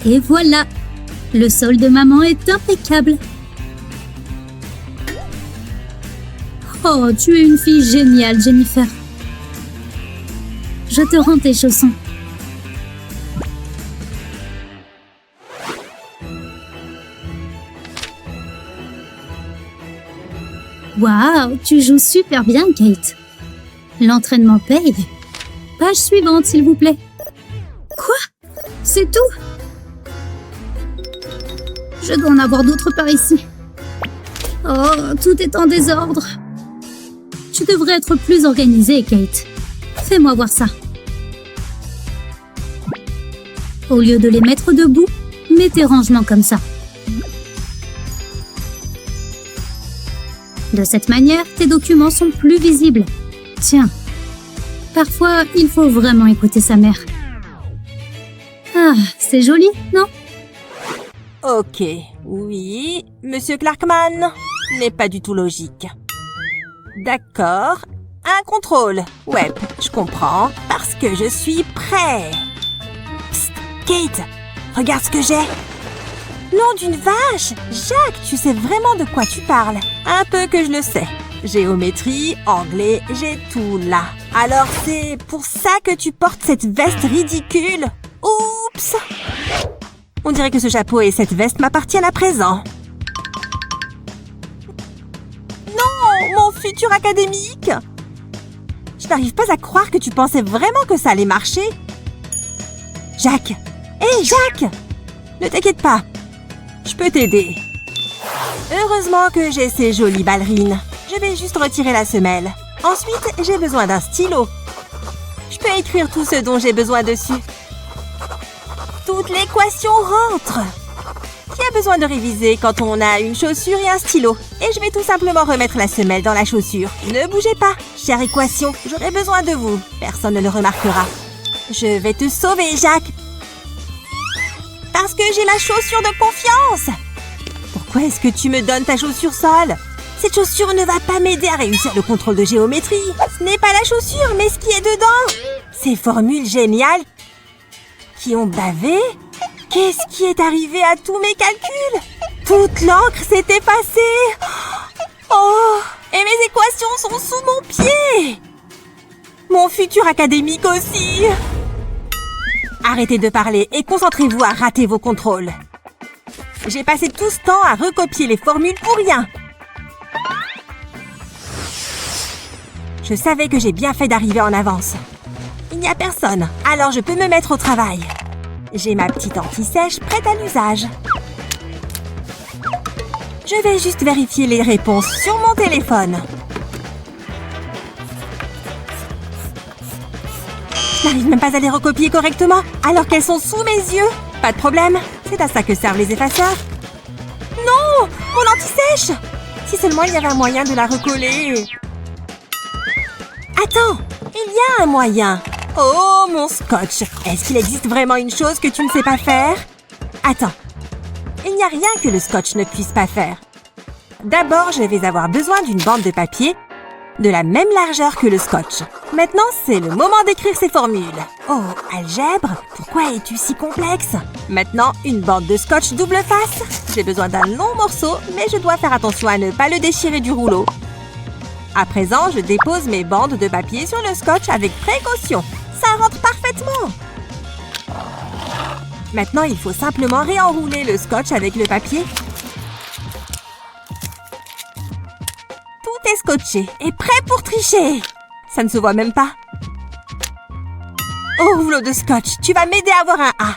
Et voilà, le sol de maman est impeccable. Oh, tu es une fille géniale, Jennifer. Je te rends tes chaussons. Waouh, tu joues super bien, Kate. L'entraînement paye. Page suivante, s'il vous plaît. Quoi? C'est tout? Je dois en avoir d'autres par ici. Oh, tout est en désordre. Tu devrais être plus organisée, Kate. Fais-moi voir ça. Au lieu de les mettre debout, mets tes rangements comme ça. De cette manière, tes documents sont plus visibles. Tiens, parfois, il faut vraiment écouter sa mère. Ah, c'est joli, non? Ok, oui, Monsieur Clarkman n'est pas du tout logique. D'accord, un contrôle. Ouais, je comprends, parce que je suis prêt. Psst, Kate, regarde ce que j'ai. Nom d'une vache! Jacques, tu sais vraiment de quoi tu parles? Un peu que je le sais. Géométrie, anglais, j'ai tout là. Alors c'est pour ça que tu portes cette veste ridicule? Oups! On dirait que ce chapeau et cette veste m'appartiennent à présent. Non, mon futur académique! Je n'arrive pas à croire que tu pensais vraiment que ça allait marcher. Jacques! Hé, Jacques! Ne t'inquiète pas. Je peux t'aider. Heureusement que j'ai ces jolies ballerines. Je vais juste retirer la semelle. Ensuite, j'ai besoin d'un stylo. Je peux écrire tout ce dont j'ai besoin dessus. Toute l'équation rentre. Qui a besoin de réviser quand on a une chaussure et un stylo? Et je vais tout simplement remettre la semelle dans la chaussure. Ne bougez pas, chère équation. J'aurai besoin de vous. Personne ne le remarquera. Je vais te sauver, Jacques. Parce que j'ai la chaussure de confiance. Pourquoi est-ce que tu me donnes ta chaussure sale? Cette chaussure ne va pas m'aider à réussir le contrôle de géométrie. Ce n'est pas la chaussure, mais ce qui est dedans. Ces formules géniales qui ont bavé. Qu'est-ce qui est arrivé à tous mes calculs? Toute l'encre s'est effacée. Oh, et mes équations sont sous mon pied. Mon futur académique aussi. Arrêtez de parler et concentrez-vous à rater vos contrôles. J'ai passé tout ce temps à recopier les formules pour rien. Je savais que j'ai bien fait d'arriver en avance. Il n'y a personne, alors je peux me mettre au travail. J'ai ma petite anti-sèche prête à l'usage. Je vais juste vérifier les réponses sur mon téléphone. Je n'arrive même pas à les recopier correctement, alors qu'elles sont sous mes yeux. Pas de problème, c'est à ça que servent les effaceurs. Non, mon anti-sèche! Si seulement il y avait un moyen de la recoller. Attends, il y a un moyen. Oh, mon scotch! Est-ce qu'il existe vraiment une chose que tu ne sais pas faire? Attends, il n'y a rien que le scotch ne puisse pas faire. D'abord, je vais avoir besoin d'une bande de papier de la même largeur que le scotch. Maintenant, c'est le moment d'écrire ces formules. Oh, algèbre, pourquoi es-tu si complexe? Maintenant, une bande de scotch double face. J'ai besoin d'un long morceau, mais je dois faire attention à ne pas le déchirer du rouleau. À présent, je dépose mes bandes de papier sur le scotch avec précaution. Ça rentre parfaitement. Maintenant, il faut simplement réenrouler le scotch avec le papier. Tout est scotché et prêt pour tricher. Ça ne se voit même pas. Oh, rouleau de scotch, tu vas m'aider à avoir un A.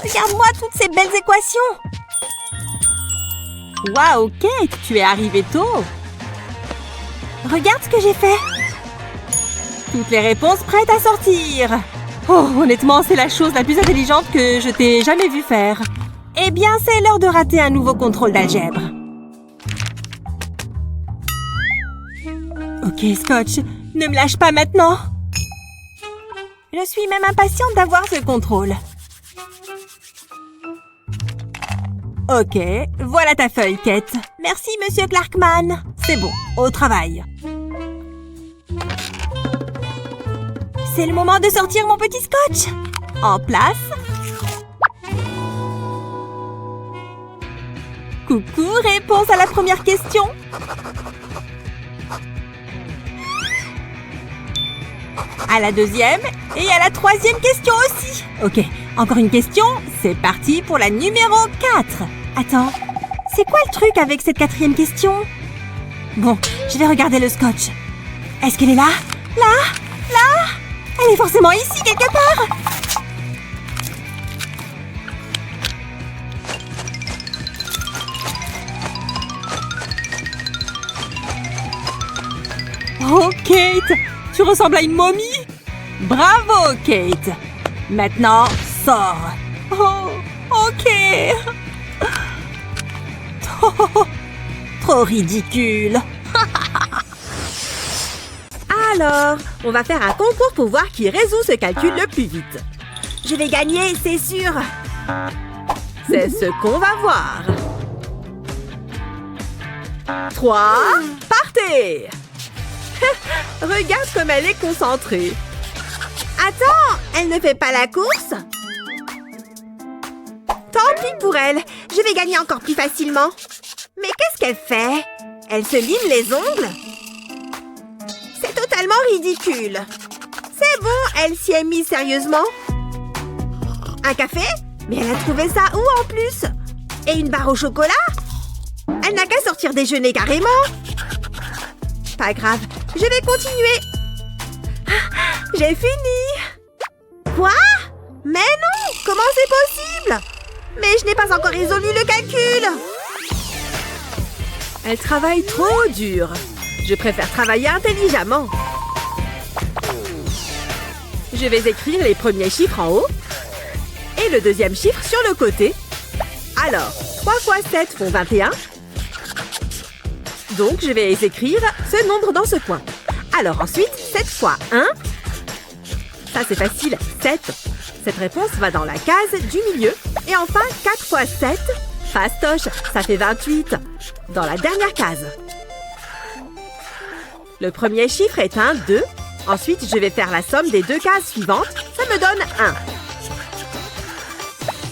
Regarde-moi toutes ces belles équations. Waouh, Kate, tu es arrivée tôt. Regarde ce que j'ai fait. Toutes les réponses prêtes à sortir. Oh, honnêtement, c'est la chose la plus intelligente que je t'ai jamais vue faire. Eh bien, c'est l'heure de rater un nouveau contrôle d'algèbre. Ok, Scotch, ne me lâche pas maintenant. Je suis même impatiente d'avoir ce contrôle. Ok, voilà ta feuille, Kate. Merci, Monsieur Clarkman. C'est bon, au travail. C'est le moment de sortir mon petit scotch. En place. Coucou, réponse à la première question. À la deuxième et à la troisième question aussi. Ok, encore une question. C'est parti pour la numéro 4. Attends, c'est quoi le truc avec cette quatrième question? Bon, je vais regarder le scotch. Est-ce qu'elle est là? Là? Là? Elle est forcément ici quelque part. Oh, Kate, tu ressembles à une momie. Bravo, Kate. Maintenant, sors. Oh, ok. Trop ridicule. Alors, on va faire un concours pour voir qui résout ce calcul le plus vite. Je vais gagner, c'est sûr. C'est ce qu'on va voir. 3, partez. Regarde comme elle est concentrée. Attends, elle ne fait pas la course? Tant pis pour elle, je vais gagner encore plus facilement. Mais qu'est-ce qu'elle fait? Elle se lime les ongles? C'est totalement ridicule. C'est bon, elle s'y est mise sérieusement. Un café? Mais elle a trouvé ça où en plus? Et une barre au chocolat? Elle n'a qu'à sortir déjeuner carrément. Pas grave, je vais continuer. J'ai fini. Quoi? Mais non! Comment c'est possible? Mais je n'ai pas encore résolu le calcul. Elle travaille trop dur. Je préfère travailler intelligemment. Je vais écrire les premiers chiffres en haut et le deuxième chiffre sur le côté. Alors, 3 fois 7 font 21. Donc, je vais écrire ce nombre dans ce coin. Alors ensuite, 7 fois 1. Ça, c'est facile, 7. Cette réponse va dans la case du milieu. Et enfin, 4 fois 7, fastoche, ça fait 28. Dans la dernière case. Le premier chiffre est un 2. Ensuite, je vais faire la somme des deux cases suivantes. Ça me donne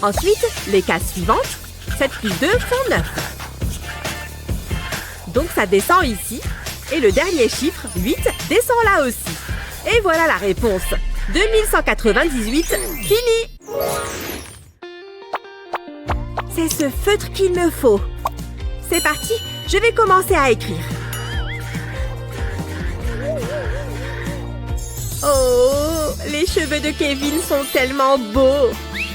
1. Ensuite, les cases suivantes. 7 plus 2 font 9. Donc, ça descend ici. Et le dernier chiffre, 8, descend là aussi. Et voilà la réponse. 2198, fini! C'est ce feutre qu'il me faut. C'est parti, je vais commencer à écrire. Oh, les cheveux de Kevin sont tellement beaux.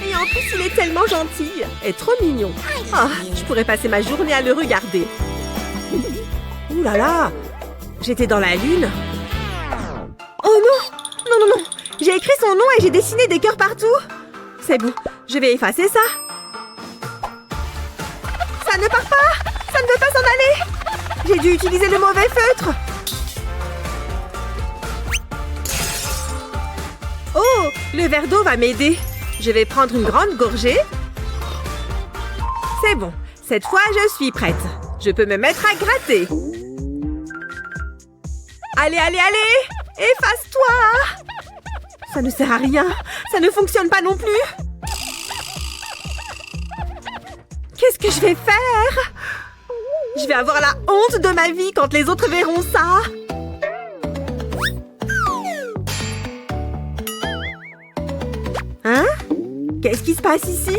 Et en plus, il est tellement gentil et trop mignon. Oh, je pourrais passer ma journée à le regarder. Ouh là là, j'étais dans la lune. Oh non, non, non, non. J'ai écrit son nom et j'ai dessiné des cœurs partout. C'est bon, je vais effacer ça. Ça ne part pas. Ça ne veut pas s'en aller. J'ai dû utiliser le mauvais feutre. Oh, le verre d'eau va m'aider. Je vais prendre une grande gorgée. C'est bon, cette fois je suis prête. Je peux me mettre à gratter. Allez, allez, allez! Efface-toi! Ça ne sert à rien. Ça ne fonctionne pas non plus. Qu'est-ce que je vais faire? Je vais avoir la honte de ma vie quand les autres verront ça. Hein? Qu'est-ce qui se passe ici?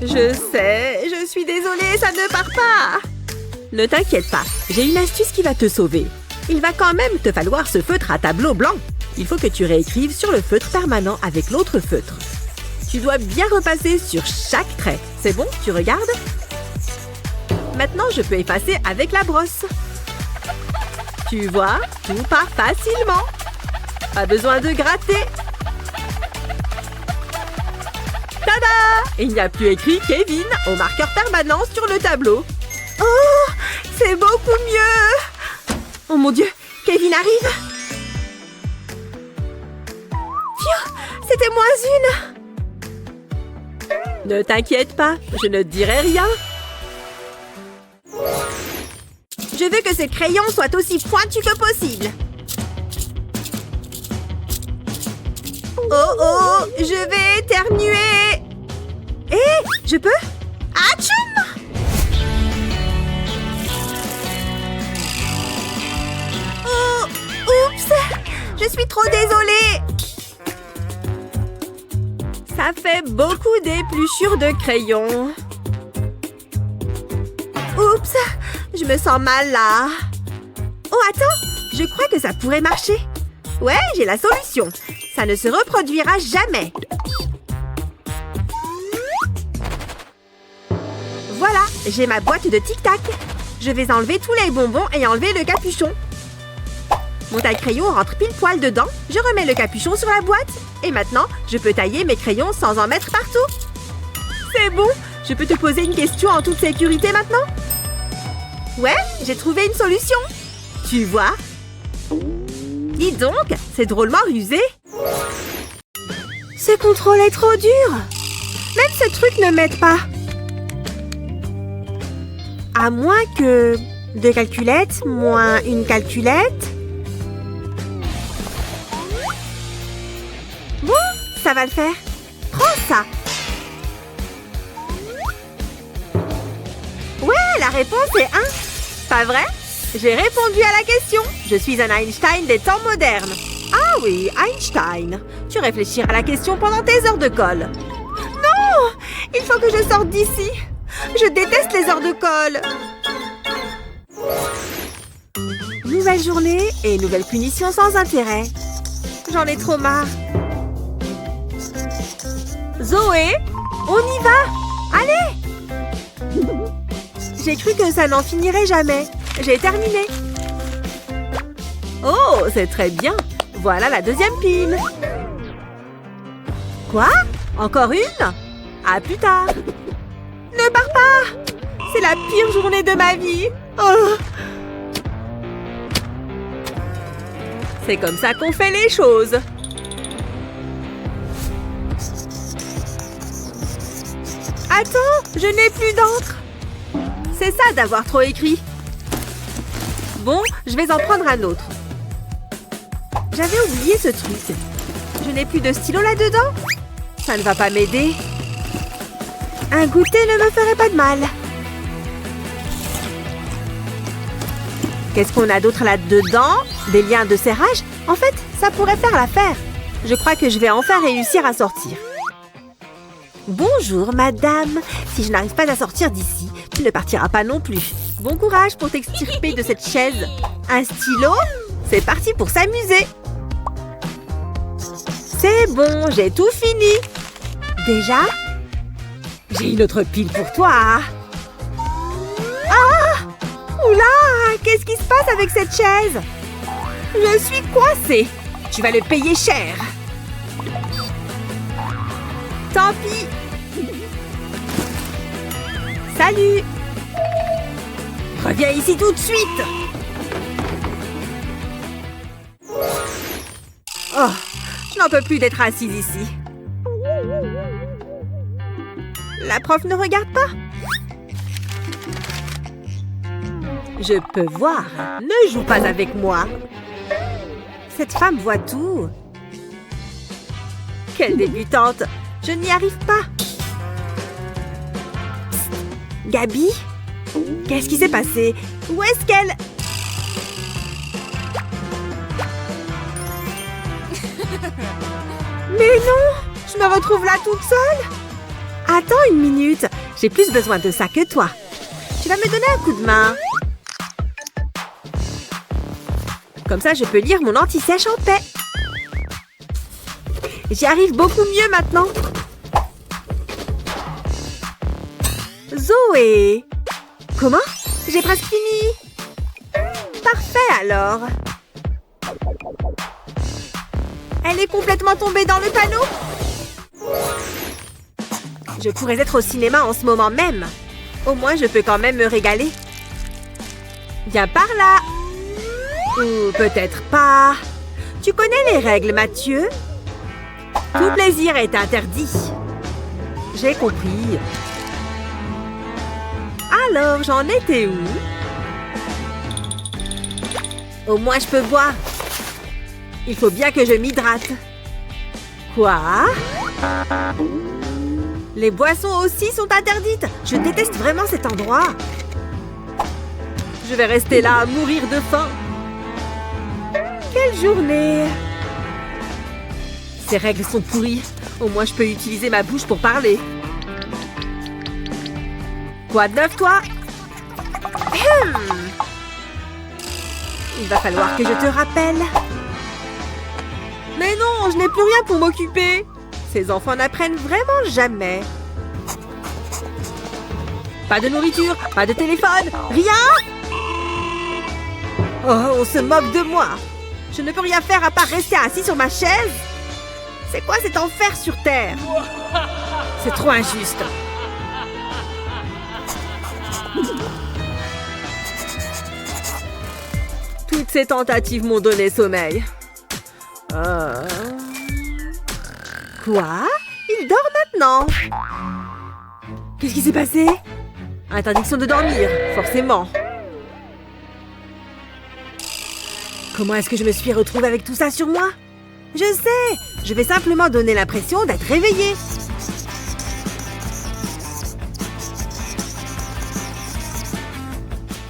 Je sais, je suis désolée, ça ne part pas. Ne t'inquiète pas, j'ai une astuce qui va te sauver. Il va quand même te falloir ce feutre à tableau blanc. Il faut que tu réécrives sur le feutre permanent avec l'autre feutre. Tu dois bien repasser sur chaque trait. C'est bon? Tu regardes? Maintenant, je peux effacer avec la brosse. Tu vois, tout part facilement. Pas besoin de gratter. Tada! Il n'y a plus écrit Kevin au marqueur permanent sur le tableau. Oh, c'est beaucoup mieux! Oh mon Dieu, Kevin arrive! Phew, c'était moins une! Ne t'inquiète pas, je ne dirai rien. Je veux que ce crayon soit aussi pointu que possible. Oh oh, je vais éternuer. Eh, je peux? Atchoum! Oh, oups! Je suis trop désolée. Ça fait beaucoup d'épluchures de crayon. Oups, je me sens mal là. Oh, attends, je crois que ça pourrait marcher. Ouais, j'ai la solution. Ça ne se reproduira jamais. Voilà, j'ai ma boîte de tic-tac. Je vais enlever tous les bonbons et enlever le capuchon. Mon taille-crayon rentre pile poil dedans. Je remets le capuchon sur la boîte. Et maintenant, je peux tailler mes crayons sans en mettre partout. C'est bon, je peux te poser une question en toute sécurité maintenant? Ouais, j'ai trouvé une solution. Tu vois? Dis donc, c'est drôlement rusé. Ce contrôle est trop dur. Même ce truc ne m'aide pas. À moins que... 2 calculettes moins une calculette. Bon, ça va le faire. Prends ça. Ouais, la réponse est 1. Pas vrai? J'ai répondu à la question. Je suis un Einstein des temps modernes. Ah oui, Einstein. Tu réfléchiras à la question pendant tes heures de colle. Non! Il faut que je sorte d'ici. Je déteste les heures de colle. Nouvelle journée et nouvelle punition sans intérêt. J'en ai trop marre. Zoé, on y va. Allez! J'ai cru que ça n'en finirait jamais. J'ai terminé. Oh, c'est très bien. Voilà la deuxième pile. Quoi? Encore une? À plus tard. Ne pars pas! C'est la pire journée de ma vie. Oh. C'est comme ça qu'on fait les choses. Attends, je n'ai plus d'encre. C'est ça d'avoir trop écrit. Bon, je vais en prendre un autre. J'avais oublié ce truc. Je n'ai plus de stylo là-dedans. Ça ne va pas m'aider. Un goûter ne me ferait pas de mal. Qu'est-ce qu'on a d'autre là-dedans? Des liens de serrage? En fait, ça pourrait faire l'affaire. Je crois que je vais enfin réussir à sortir. Bonjour, madame. Si je n'arrive pas à sortir d'ici, tu ne partiras pas non plus. Bon courage pour t'extirper de cette chaise. Un stylo? C'est parti pour s'amuser. C'est bon, j'ai tout fini. Déjà? J'ai une autre pile pour toi. Ah! Oula! Qu'est-ce qui se passe avec cette chaise? Je suis coincée. Tu vas le payer cher. Tant pis. Salut. Reviens ici tout de suite. Oh, je n'en peux plus d'être assise ici. La prof ne regarde pas. Je peux voir. Ne joue pas avec moi. Cette femme voit tout. Quelle débutante! Je n'y arrive pas. Psst. Gabi? Qu'est-ce qui s'est passé? Où est-ce qu'elle... Mais non! Je me retrouve là toute seule! Attends une minute. J'ai plus besoin de ça que toi. Tu vas me donner un coup de main. Comme ça, je peux lire mon anti-sèche en paix. J'y arrive beaucoup mieux maintenant. Zoé! Comment? J'ai presque fini. Parfait alors. Elle est complètement tombée dans le panneau. Je pourrais être au cinéma en ce moment même. Au moins, je peux quand même me régaler. Viens par là. Ou peut-être pas. Tu connais les règles, Mathieu? Tout plaisir est interdit. J'ai compris. Alors, j'en étais où? Au moins, je peux boire. Il faut bien que je m'hydrate. Quoi? Les boissons aussi sont interdites. Je déteste vraiment cet endroit. Je vais rester là à mourir de faim. Quelle journée! Ces règles sont pourries. Au moins, je peux utiliser ma bouche pour parler. Quoi de neuf, toi? Il va falloir que je te rappelle. Mais non, je n'ai plus rien pour m'occuper. Ces enfants n'apprennent vraiment jamais. Pas de nourriture, pas de téléphone, rien! Oh, on se moque de moi. Je ne peux rien faire à part rester assis sur ma chaise. C'est quoi cet enfer sur Terre? C'est trop injuste. Toutes ces tentatives m'ont donné sommeil. Quoi? Il dort maintenant? Qu'est-ce qui s'est passé? Interdiction de dormir, forcément. Comment est-ce que je me suis retrouvée avec tout ça sur moi? Je sais! Je vais simplement donner l'impression d'être réveillée.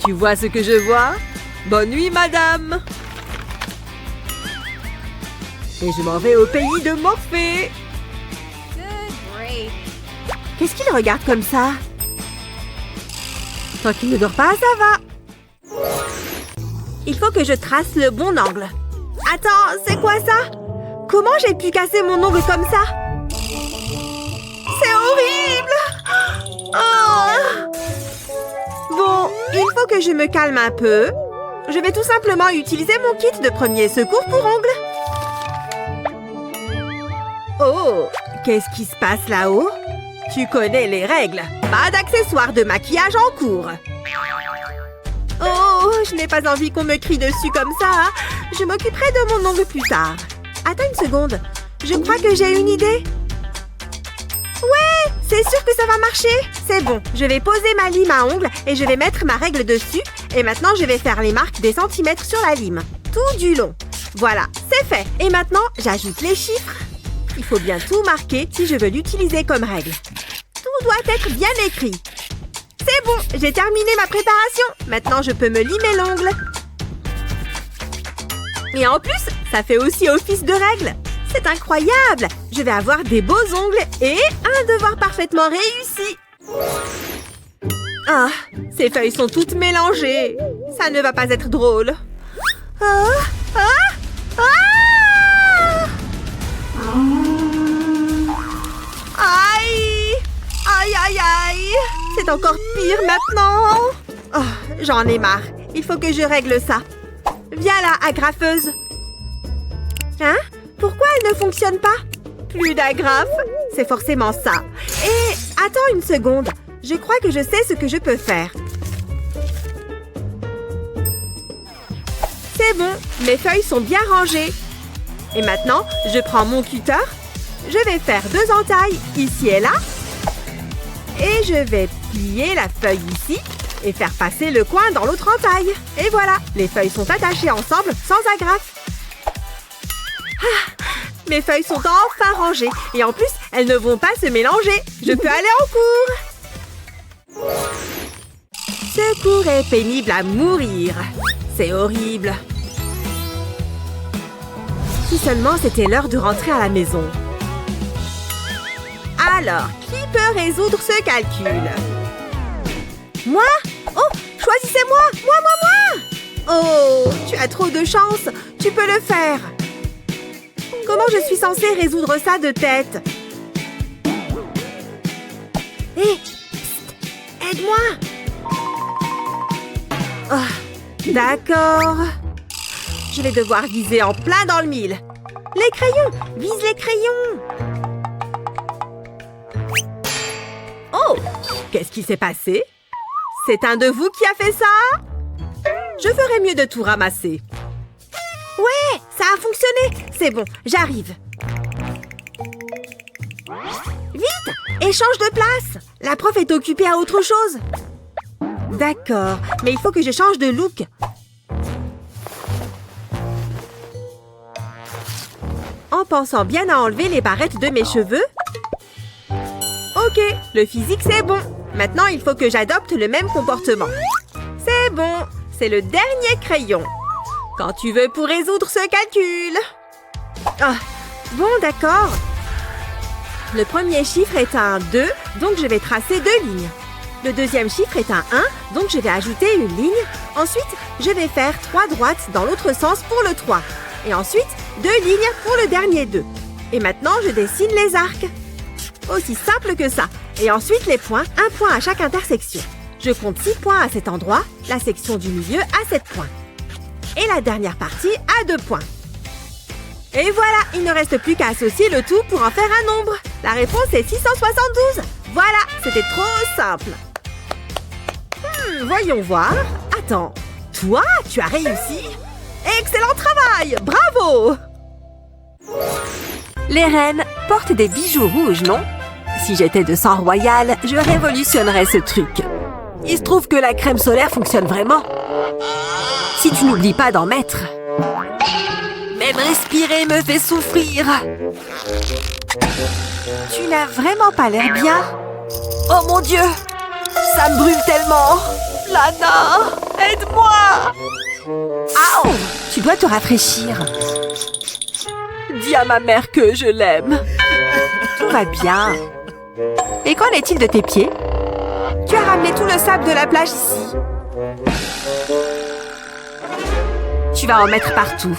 Tu vois ce que je vois? Bonne nuit, madame! Et je m'en vais au pays de Morphée. Qu'est-ce qu'il regarde comme ça? Tant qu'il ne dort pas, ça va. Il faut que je trace le bon angle. Attends, c'est quoi ça? Comment j'ai pu casser mon ongle comme ça? C'est horrible! Oh! Bon, il faut que je me calme un peu. Je vais tout simplement utiliser mon kit de premier secours pour ongles. Oh! Qu'est-ce qui se passe là-haut? Tu connais les règles. Pas d'accessoires de maquillage en cours. Oh, je n'ai pas envie qu'on me crie dessus comme ça. Je m'occuperai de mon ongle plus tard. Attends une seconde. Je crois que j'ai une idée. Ouais, c'est sûr que ça va marcher. C'est bon, je vais poser ma lime à ongles et je vais mettre ma règle dessus. Et maintenant, je vais faire les marques des centimètres sur la lime. Tout du long. Voilà, c'est fait. Et maintenant, j'ajoute les chiffres. Il faut bien tout marquer si je veux l'utiliser comme règle. Tout doit être bien écrit. C'est bon, j'ai terminé ma préparation. Maintenant, je peux me limer l'ongle. Et en plus, ça fait aussi office de règle. C'est incroyable. Je vais avoir des beaux ongles et un devoir parfaitement réussi. Ah, ces feuilles sont toutes mélangées. Ça ne va pas être drôle. Aïe! Aïe, aïe, aïe! C'est encore pire maintenant. Oh, j'en ai marre. Il faut que je règle ça. Viens là, agrafeuse. Hein? Pourquoi elle ne fonctionne pas? Plus d'agrafe? C'est forcément ça. Et attends une seconde. Je crois que je sais ce que je peux faire. C'est bon, mes feuilles sont bien rangées. Et maintenant, je prends mon cutter. Je vais faire 2 entailles ici et là. Et je vais plier la feuille ici et faire passer le coin dans l'autre entaille. Et voilà, les feuilles sont attachées ensemble sans agrafe. Mes feuilles sont enfin rangées. Et en plus, elles ne vont pas se mélanger. Je peux aller en cours. Ce cours est pénible à mourir. C'est horrible. Si seulement c'était l'heure de rentrer à la maison. Alors, qui peut résoudre ce calcul? Moi? Oh, choisissez-moi! Moi! Oh, tu as trop de chance. Tu peux le faire. Comment je suis censée résoudre ça de tête? Hé! Aide-moi! Oh, d'accord. Je vais devoir viser en plein dans le mille. Les crayons! Vise les crayons! Oh! Qu'est-ce qui s'est passé? C'est un de vous qui a fait ça? Je ferais mieux de tout ramasser. Ouais, ça a fonctionné. C'est bon, j'arrive. Vite! Échange de place! La prof est occupée à autre chose. D'accord, mais il faut que je change de look. En pensant bien à enlever les barrettes de mes cheveux. Ok, le physique c'est bon. Maintenant, il faut que j'adopte le même comportement. C'est bon, c'est le dernier crayon. Quand tu veux pour résoudre ce calcul. Ah, bon, d'accord. Le premier chiffre est un 2, donc je vais tracer 2 lignes. Le deuxième chiffre est un 1, donc je vais ajouter une ligne. Ensuite, je vais faire 3 droites dans l'autre sens pour le 3. Et ensuite, 2 lignes pour le dernier 2. Et maintenant, je dessine les arcs. Aussi simple que ça. Et ensuite, les points, un point à chaque intersection. Je compte 6 points à cet endroit, la section du milieu à 7 points. Et la dernière partie à 2 points. Et voilà, il ne reste plus qu'à associer le tout pour en faire un nombre. La réponse est 672. Voilà, c'était trop simple. Voyons voir. Attends, toi, tu as réussi? Excellent travail! Bravo! Les reines portent des bijoux rouges, non? Si j'étais de sang royal, je révolutionnerais ce truc. Il se trouve que la crème solaire fonctionne vraiment. Si tu n'oublies pas d'en mettre. Même respirer me fait souffrir. Tu n'as vraiment pas l'air bien. Oh mon Dieu! Ça me brûle tellement! Lana! Aide-moi! Aouh! Tu dois te rafraîchir. Dis à ma mère que je l'aime. Tout va bien. Et qu'en est-il de tes pieds? Tu as ramené tout le sable de la plage ici. Tu vas en mettre partout.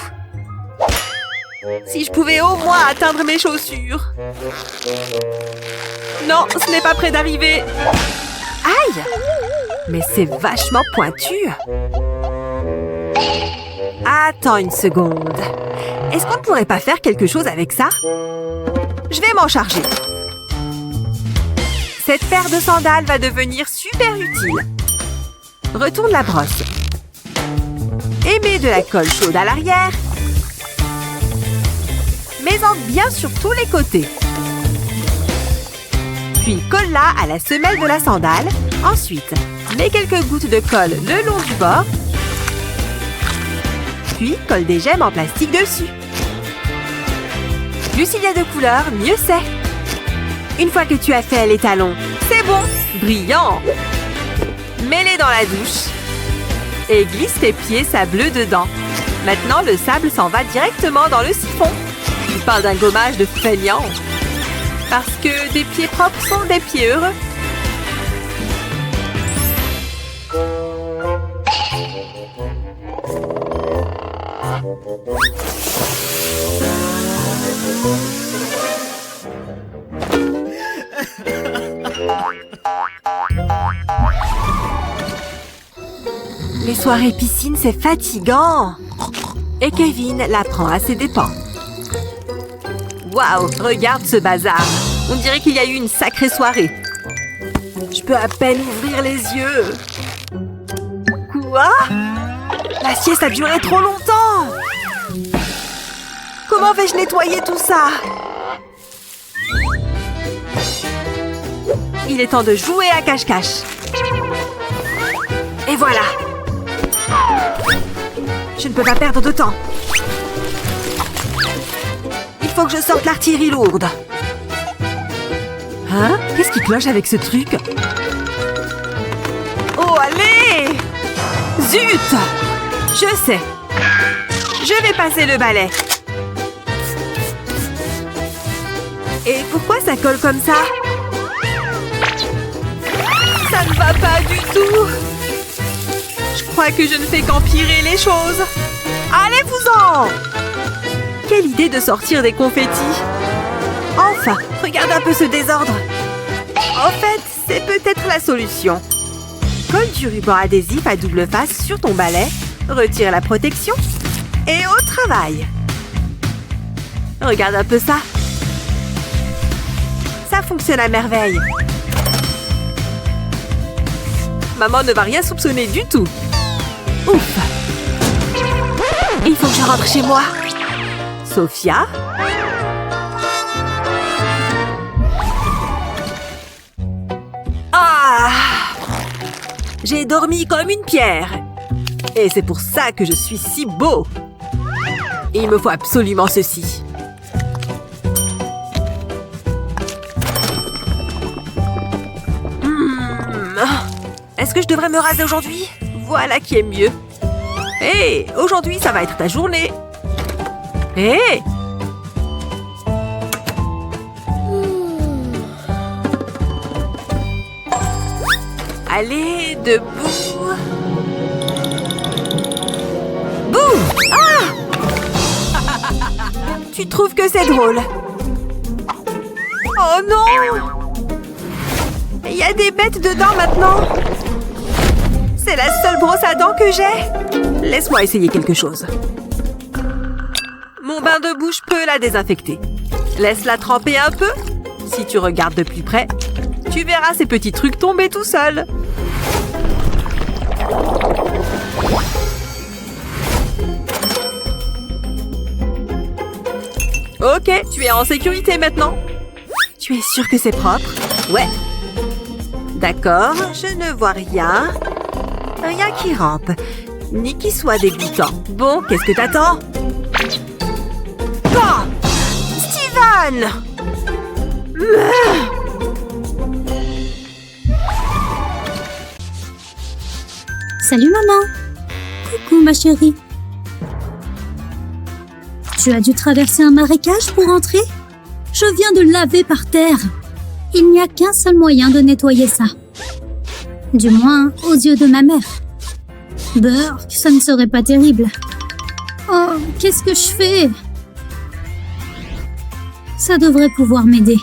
Si je pouvais au moins atteindre mes chaussures. Non, ce n'est pas près d'arriver. Aïe! Mais c'est vachement pointu. Attends une seconde. Est-ce qu'on ne pourrait pas faire quelque chose avec ça? Je vais m'en charger. Cette paire de sandales va devenir super utile. Retourne la brosse. Et mets de la colle chaude à l'arrière. Mets-en bien sur tous les côtés. Puis colle-la à la semelle de la sandale. Ensuite, mets quelques gouttes de colle le long du bord. Puis, colle des gemmes en plastique dessus. Plus il y a de couleurs, mieux c'est. Une fois que tu as fait les talons, c'est bon, brillant. Mets-les dans la douche. Et glisse tes pieds sableux dedans. Maintenant, le sable s'en va directement dans le siphon. Tu parles d'un gommage de feignant. Parce que des pieds propres sont des pieds heureux. Les soirées piscine, c'est fatigant. Et Kevin la prend à ses dépens. Waouh, regarde ce bazar. On dirait qu'il y a eu une sacrée soirée. Je peux à peine ouvrir les yeux. Quoi? La sieste a duré trop longtemps. Comment vais-je nettoyer tout ça? Il est temps de jouer à cache-cache. Et voilà. Je ne peux pas perdre de temps. faut que je sorte l'artillerie lourde. Hein? Qu'est-ce qui cloche avec ce truc? Oh, allez! Zut! Je sais. Je vais passer le balai. Et pourquoi ça colle comme ça? Ça ne va pas du tout. Je crois que je ne fais qu'empirer les choses. Allez-vous-en! Quelle idée de sortir des confettis. Enfin, regarde un peu ce désordre. En fait, c'est peut-être la solution. Colle du ruban adhésif à double face sur ton balai, retire la protection et au travail. Regarde un peu ça. Ça fonctionne à merveille. Maman ne va rien soupçonner du tout. Ouf! Il faut que je rentre chez moi. Sophia? Ah! J'ai dormi comme une pierre. Et c'est pour ça que je suis si beau. Il me faut absolument ceci. Est-ce que je devrais me raser aujourd'hui? Voilà qui est mieux. Hé, aujourd'hui, ça va être ta journée. Hé! Allez, debout. Boum! Ah! Tu trouves que c'est drôle? Oh non! Il y a des bêtes dedans maintenant. C'est la seule brosse à dents que j'ai. Laisse-moi essayer quelque chose. Mon bain de bouche peut la désinfecter. Laisse-la tremper un peu. Si tu regardes de plus près, tu verras ces petits trucs tomber tout seuls. Ok, tu es en sécurité maintenant. Tu es sûr que c'est propre? Ouais. D'accord, je ne vois rien. Rien qui rampe, ni qui soit dégoûtant. Bon, qu'est-ce que t'attends? Oh! Steven! Salut maman. Coucou ma chérie. Tu as dû traverser un marécage pour entrer? Je viens de laver par terre. Il n'y a qu'un seul moyen de nettoyer ça. Du moins, aux yeux de ma mère. Burk, ça ne serait pas terrible. Oh, qu'est-ce que je fais? Ça devrait pouvoir m'aider.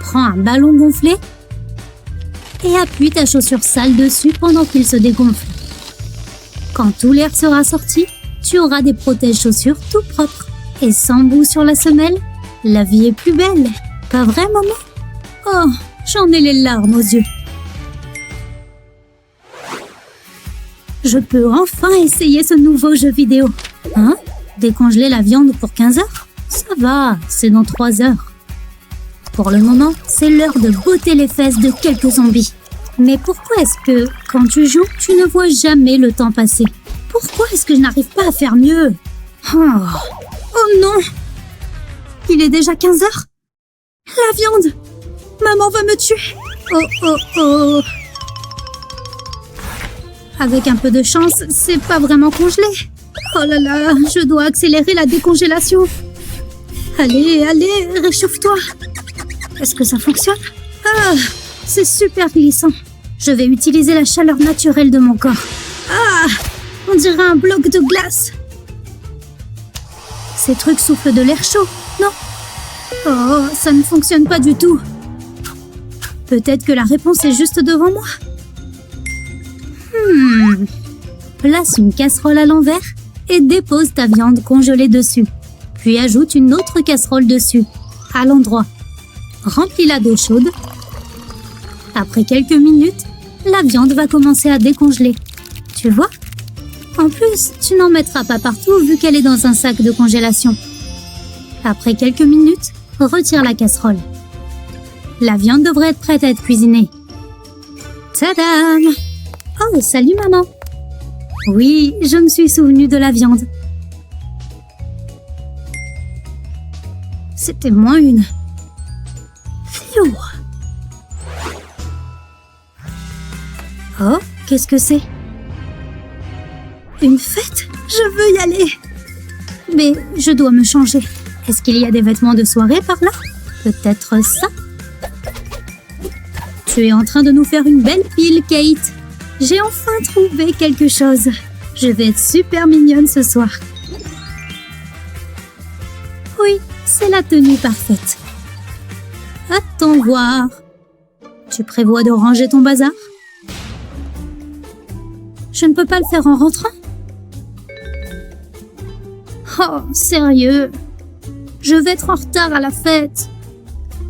Prends un ballon gonflé et appuie ta chaussure sale dessus pendant qu'il se dégonfle. Quand tout l'air sera sorti, tu auras des protège-chaussures tout propres. Et sans bout sur la semelle, la vie est plus belle. Pas vrai, maman? Oh, j'en ai les larmes aux yeux. Je peux enfin essayer ce nouveau jeu vidéo. Hein? Décongeler la viande pour 15 heures? Ça va, c'est dans 3 heures. Pour le moment, c'est l'heure de botter les fesses de quelques zombies. Mais pourquoi est-ce que, quand tu joues, tu ne vois jamais le temps passer? Pourquoi est-ce que je n'arrive pas à faire mieux? Oh non! Il est déjà 15 heures? La viande! Maman va me tuer! Oh! Avec un peu de chance, c'est pas vraiment congelé. Oh là là, je dois accélérer la décongélation. Allez, réchauffe-toi. Est-ce que ça fonctionne? Ah, c'est super glissant. Je vais utiliser la chaleur naturelle de mon corps. Ah, on dirait un bloc de glace. Ces trucs soufflent de l'air chaud, non? Oh, ça ne fonctionne pas du tout. Peut-être que la réponse est juste devant moi. Place une casserole à l'envers et dépose ta viande congelée dessus. Puis ajoute une autre casserole dessus, à l'endroit. Remplis-la d'eau chaude. Après quelques minutes, la viande va commencer à décongeler. Tu vois? En plus, tu n'en mettras pas partout vu qu'elle est dans un sac de congélation. Après quelques minutes, retire la casserole. La viande devrait être prête à être cuisinée. Tadam! Oh, salut maman! Oui, je me suis souvenue de la viande. c'était moins une. Phew. Oh, qu'est-ce que c'est? Une fête? Je veux y aller. Mais je dois me changer. Est-ce qu'il y a des vêtements de soirée par là? Peut-être ça? Tu es en train de nous faire une belle pile, Kate. J'ai enfin trouvé quelque chose. Je vais être super mignonne ce soir. Oui, c'est la tenue parfaite. Attends voir. Tu prévois de ranger ton bazar? Je ne peux pas le faire en rentrant. Oh, sérieux? Je vais être en retard à la fête.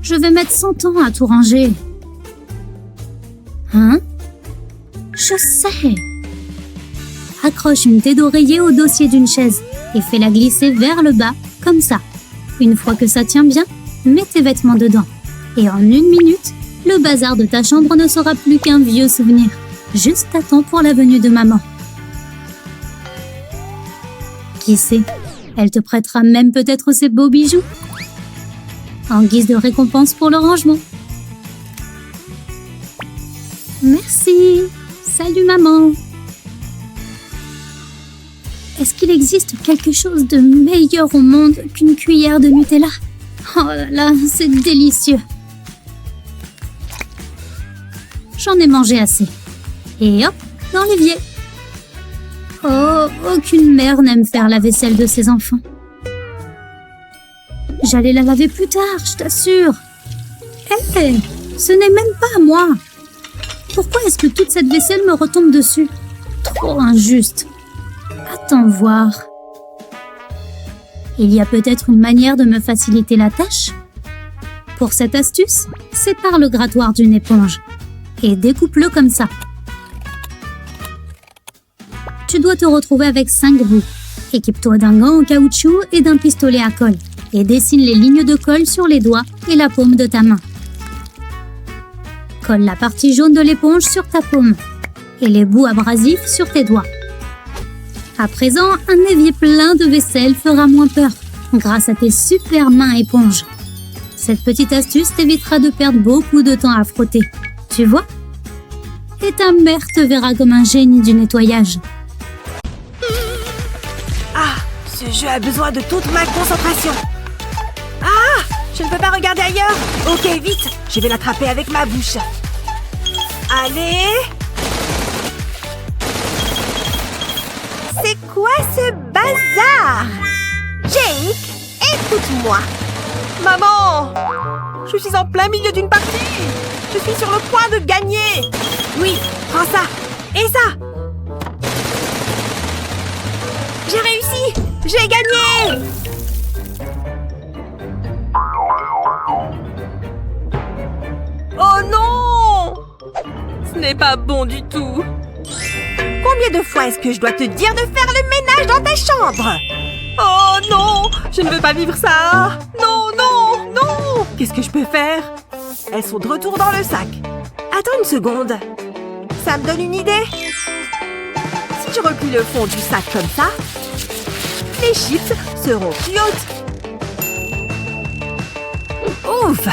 Je vais mettre 100 ans à tout ranger. Hein? Je sais. Accroche une tête d'oreiller au dossier d'une chaise et fais-la glisser vers le bas, comme ça. Une fois que ça tient bien, mets tes vêtements dedans. Et en 1 minute, le bazar de ta chambre ne sera plus qu'un vieux souvenir. Juste à temps pour la venue de maman. Qui sait, elle te prêtera même peut-être ses beaux bijoux. En guise de récompense pour le rangement. Merci. Salut maman. Est-ce qu'il existe quelque chose de meilleur au monde qu'une cuillère de Nutella? Oh là là, c'est délicieux. J'en ai mangé assez. Et hop, dans l'évier. Oh, aucune mère n'aime faire la vaisselle de ses enfants. J'allais la laver plus tard, je t'assure. Hé, ce n'est même pas à moi. Pourquoi est-ce que toute cette vaisselle me retombe dessus? Trop injuste. Attends voir. Il y a peut-être une manière de me faciliter la tâche? Pour cette astuce, sépare le grattoir d'une éponge et découpe-le comme ça. Tu dois te retrouver avec 5 bouts. Équipe-toi d'un gant en caoutchouc et d'un pistolet à colle et dessine les lignes de colle sur les doigts et la paume de ta main. Colle la partie jaune de l'éponge sur ta paume et les bouts abrasifs sur tes doigts. À présent, un évier plein de vaisselle fera moins peur grâce à tes super mains éponges. Cette petite astuce t'évitera de perdre beaucoup de temps à frotter. Tu vois? Et ta mère te verra comme un génie du nettoyage. Ah, ce jeu a besoin de toute ma concentration. Ah, je ne peux pas regarder ailleurs. Ok, vite, je vais l'attraper avec ma bouche. Allez. C'est quoi ce bazar? Jake, écoute-moi. Maman, je suis en plein milieu d'une partie. Je suis sur le point de gagner. Oui, prends ça. Et ça. J'ai réussi. J'ai gagné. Oh non! Ce n'est pas bon du tout. Combien de fois est-ce que je dois te dire de faire le ménage dans ta chambre? Oh non! Je ne veux pas vivre ça! Non, non, non! Qu'est-ce que je peux faire? Elles sont de retour dans le sac. Attends une seconde. Ça me donne une idée. Si je replie le fond du sac comme ça, les chips seront cute. Ouf!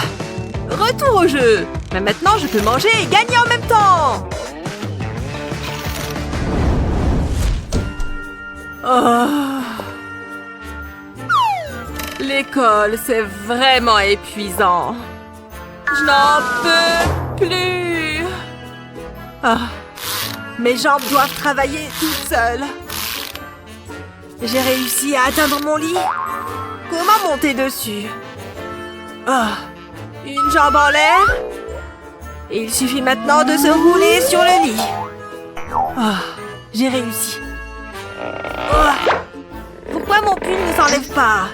Retour au jeu! Mais maintenant, je peux manger et gagner en même temps! Oh. L'école, c'est vraiment épuisant. Je n'en peux plus. Ah. Mes jambes doivent travailler toutes seules. J'ai réussi à atteindre mon lit. Comment monter dessus? Oh. Une jambe en l'air. Il suffit maintenant de se rouler sur le lit. Oh. J'ai réussi. Oh. Pourquoi mon pull ne s'enlève pas?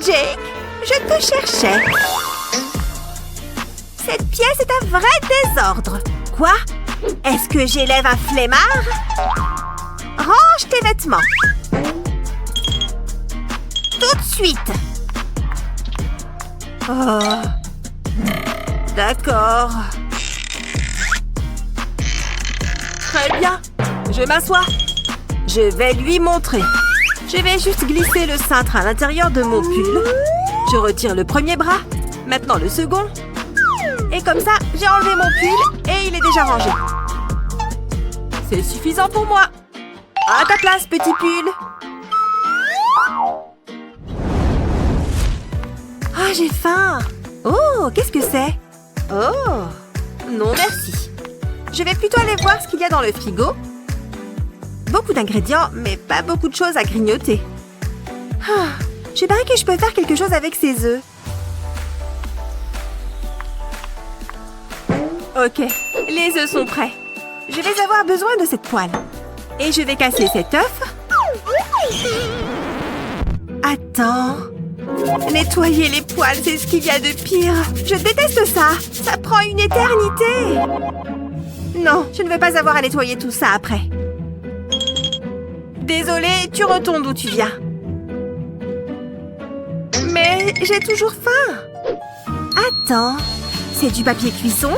Jake, je te cherchais. Cette pièce est un vrai désordre. Quoi? Est-ce que j'élève un flemmard? Range tes vêtements. Tout de suite. Oh. D'accord. Très bien. Je m'assois. Je vais lui montrer. Je vais juste glisser le cintre à l'intérieur de mon pull. Je retire le premier bras. Maintenant le second. Et comme ça, j'ai enlevé mon pull et il est déjà rangé. C'est suffisant pour moi. À ta place, petit pull. Ah, j'ai faim. Oh, qu'est-ce que c'est? Oh, non merci. Je vais plutôt aller voir ce qu'il y a dans le frigo. Beaucoup d'ingrédients, mais pas beaucoup de choses à grignoter. Ah, je parie que je peux faire quelque chose avec ces œufs. Ok, les œufs sont prêts. Je vais avoir besoin de cette poêle. Et je vais casser cet œuf. Attends. Nettoyer les poêles, c'est ce qu'il y a de pire. Je déteste ça. Ça prend une éternité. Non, je ne veux pas avoir à nettoyer tout ça après. Désolée, tu retournes d'où tu viens. Mais j'ai toujours faim. Attends, c'est du papier cuisson?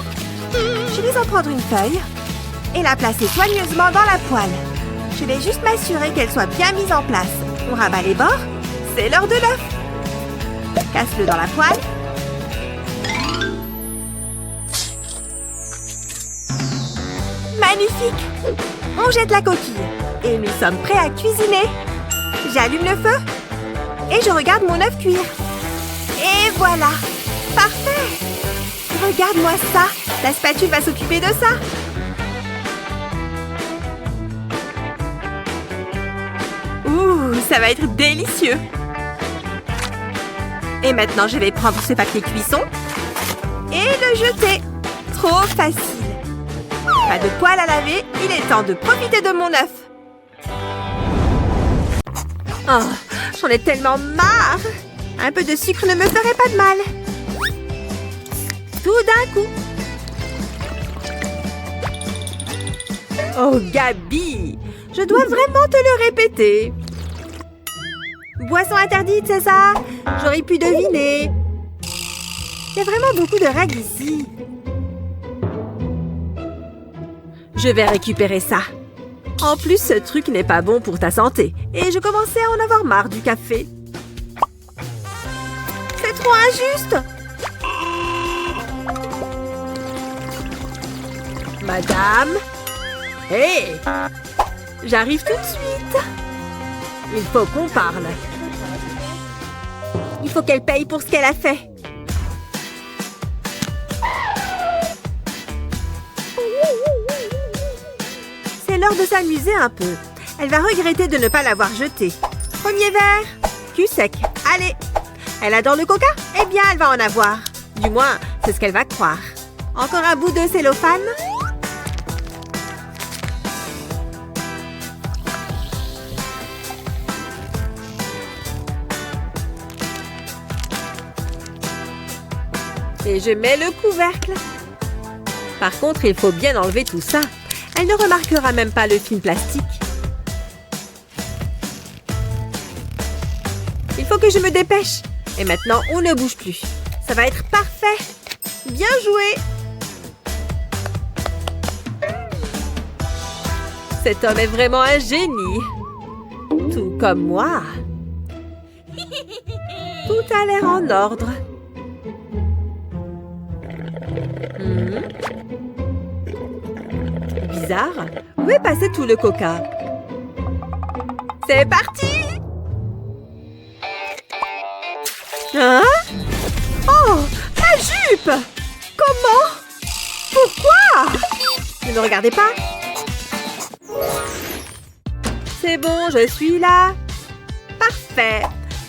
Je vais en prendre une feuille et la placer soigneusement dans la poêle. Je vais juste m'assurer qu'elle soit bien mise en place. On rabat les bords. C'est l'heure de l'œuf. Casse-le dans la poêle. Magnifique! On jette la coquille. Et nous sommes prêts à cuisiner. J'allume le feu. Et je regarde mon œuf cuire. Et voilà! Parfait! Regarde-moi ça! La spatule va s'occuper de ça. Ouh, ça va être délicieux! Et maintenant, je vais prendre ce papier cuisson et le jeter. Trop facile. Pas de poêle à laver, il est temps de profiter de mon œuf. Oh, j'en ai tellement marre. Un peu de sucre ne me ferait pas de mal. Tout d'un coup. Oh, Gabi, je dois vraiment te le répéter. Boisson interdite, c'est ça? J'aurais pu deviner. Il y a vraiment beaucoup de règles ici. Je vais récupérer ça. En plus, ce truc n'est pas bon pour ta santé. Et je commençais à en avoir marre du café. C'est trop injuste! Madame? Hé! J'arrive tout de suite. Il faut qu'on parle. Il faut qu'elle paye pour ce qu'elle a fait. C'est l'heure de s'amuser un peu. Elle va regretter de ne pas l'avoir jeté. Premier verre. Cul sec. Allez. Elle adore le coca? Eh bien, elle va en avoir. Du moins, c'est ce qu'elle va croire. Encore un bout de cellophane. Et je mets le couvercle. Par contre, il faut bien enlever tout ça. Elle ne remarquera même pas le film plastique. Il faut que je me dépêche. Et maintenant, on ne bouge plus. Ça va être parfait. Bien joué. Cet homme est vraiment un génie. Tout comme moi. Tout a l'air en ordre. Bizarre. Où est passé tout le coca? C'est parti! Hein? Oh! Ma jupe! Comment? Pourquoi? Ne me regardez pas. C'est bon, je suis là. Parfait.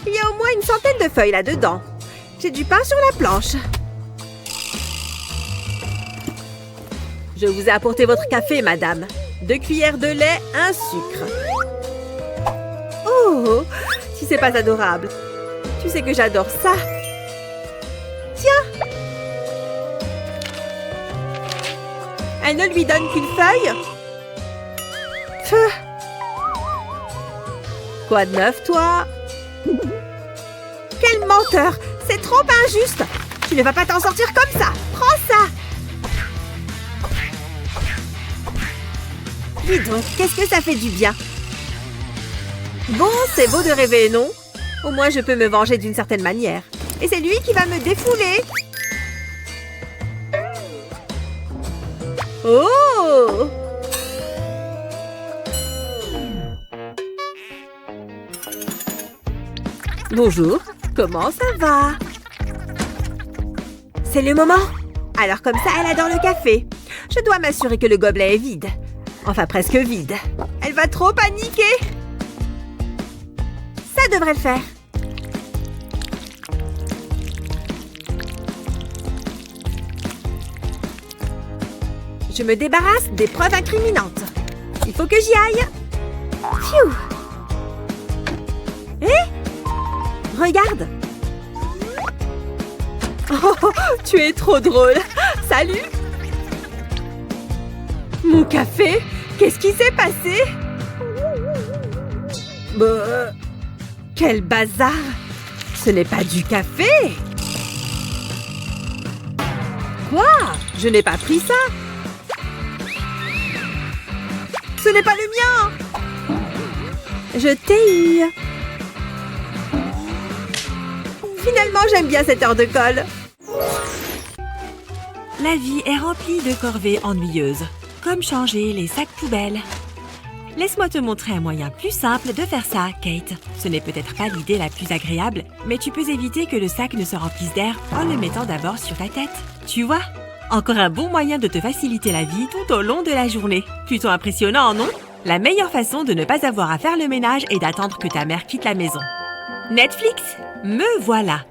Il y a au moins une centaine de feuilles là-dedans. J'ai du pain sur la planche. Je vous ai apporté votre café, madame. 2 cuillères de lait, un sucre. Oh, si c'est pas adorable. Tu sais que j'adore ça. Tiens. Elle ne lui donne qu'une feuille. Pfff. Quoi de neuf, toi? Quel menteur! C'est trop injuste! Tu ne vas pas t'en sortir comme ça! Prends ça! Dis donc, qu'est-ce que ça fait du bien? Bon, c'est beau de rêver, non? Au moins, je peux me venger d'une certaine manière. Et c'est lui qui va me défouler. Oh! Bonjour, comment ça va? C'est le moment. Alors comme ça, elle adore le café. Je dois m'assurer que le gobelet est vide. Enfin, presque vide. Elle va trop paniquer. Ça devrait le faire. Je me débarrasse des preuves incriminantes. Il faut que j'y aille. Pfiou. Regarde. Oh, tu es trop drôle. Salut. Mon café? Qu'est-ce qui s'est passé? Quel bazar! Ce n'est pas du café! Quoi? Je n'ai pas pris ça! Ce n'est pas le mien! Je t'ai eu! Finalement, j'aime bien cette heure de colle. La vie est remplie de corvées ennuyeuses, comme changer les sacs poubelles. Laisse-moi te montrer un moyen plus simple de faire ça, Kate. Ce n'est peut-être pas l'idée la plus agréable, mais tu peux éviter que le sac ne se remplisse d'air en le mettant d'abord sur ta tête. Tu vois? Encore un bon moyen de te faciliter la vie tout au long de la journée. Plutôt impressionnant, non? La meilleure façon de ne pas avoir à faire le ménage est d'attendre que ta mère quitte la maison. Netflix? Me voilà!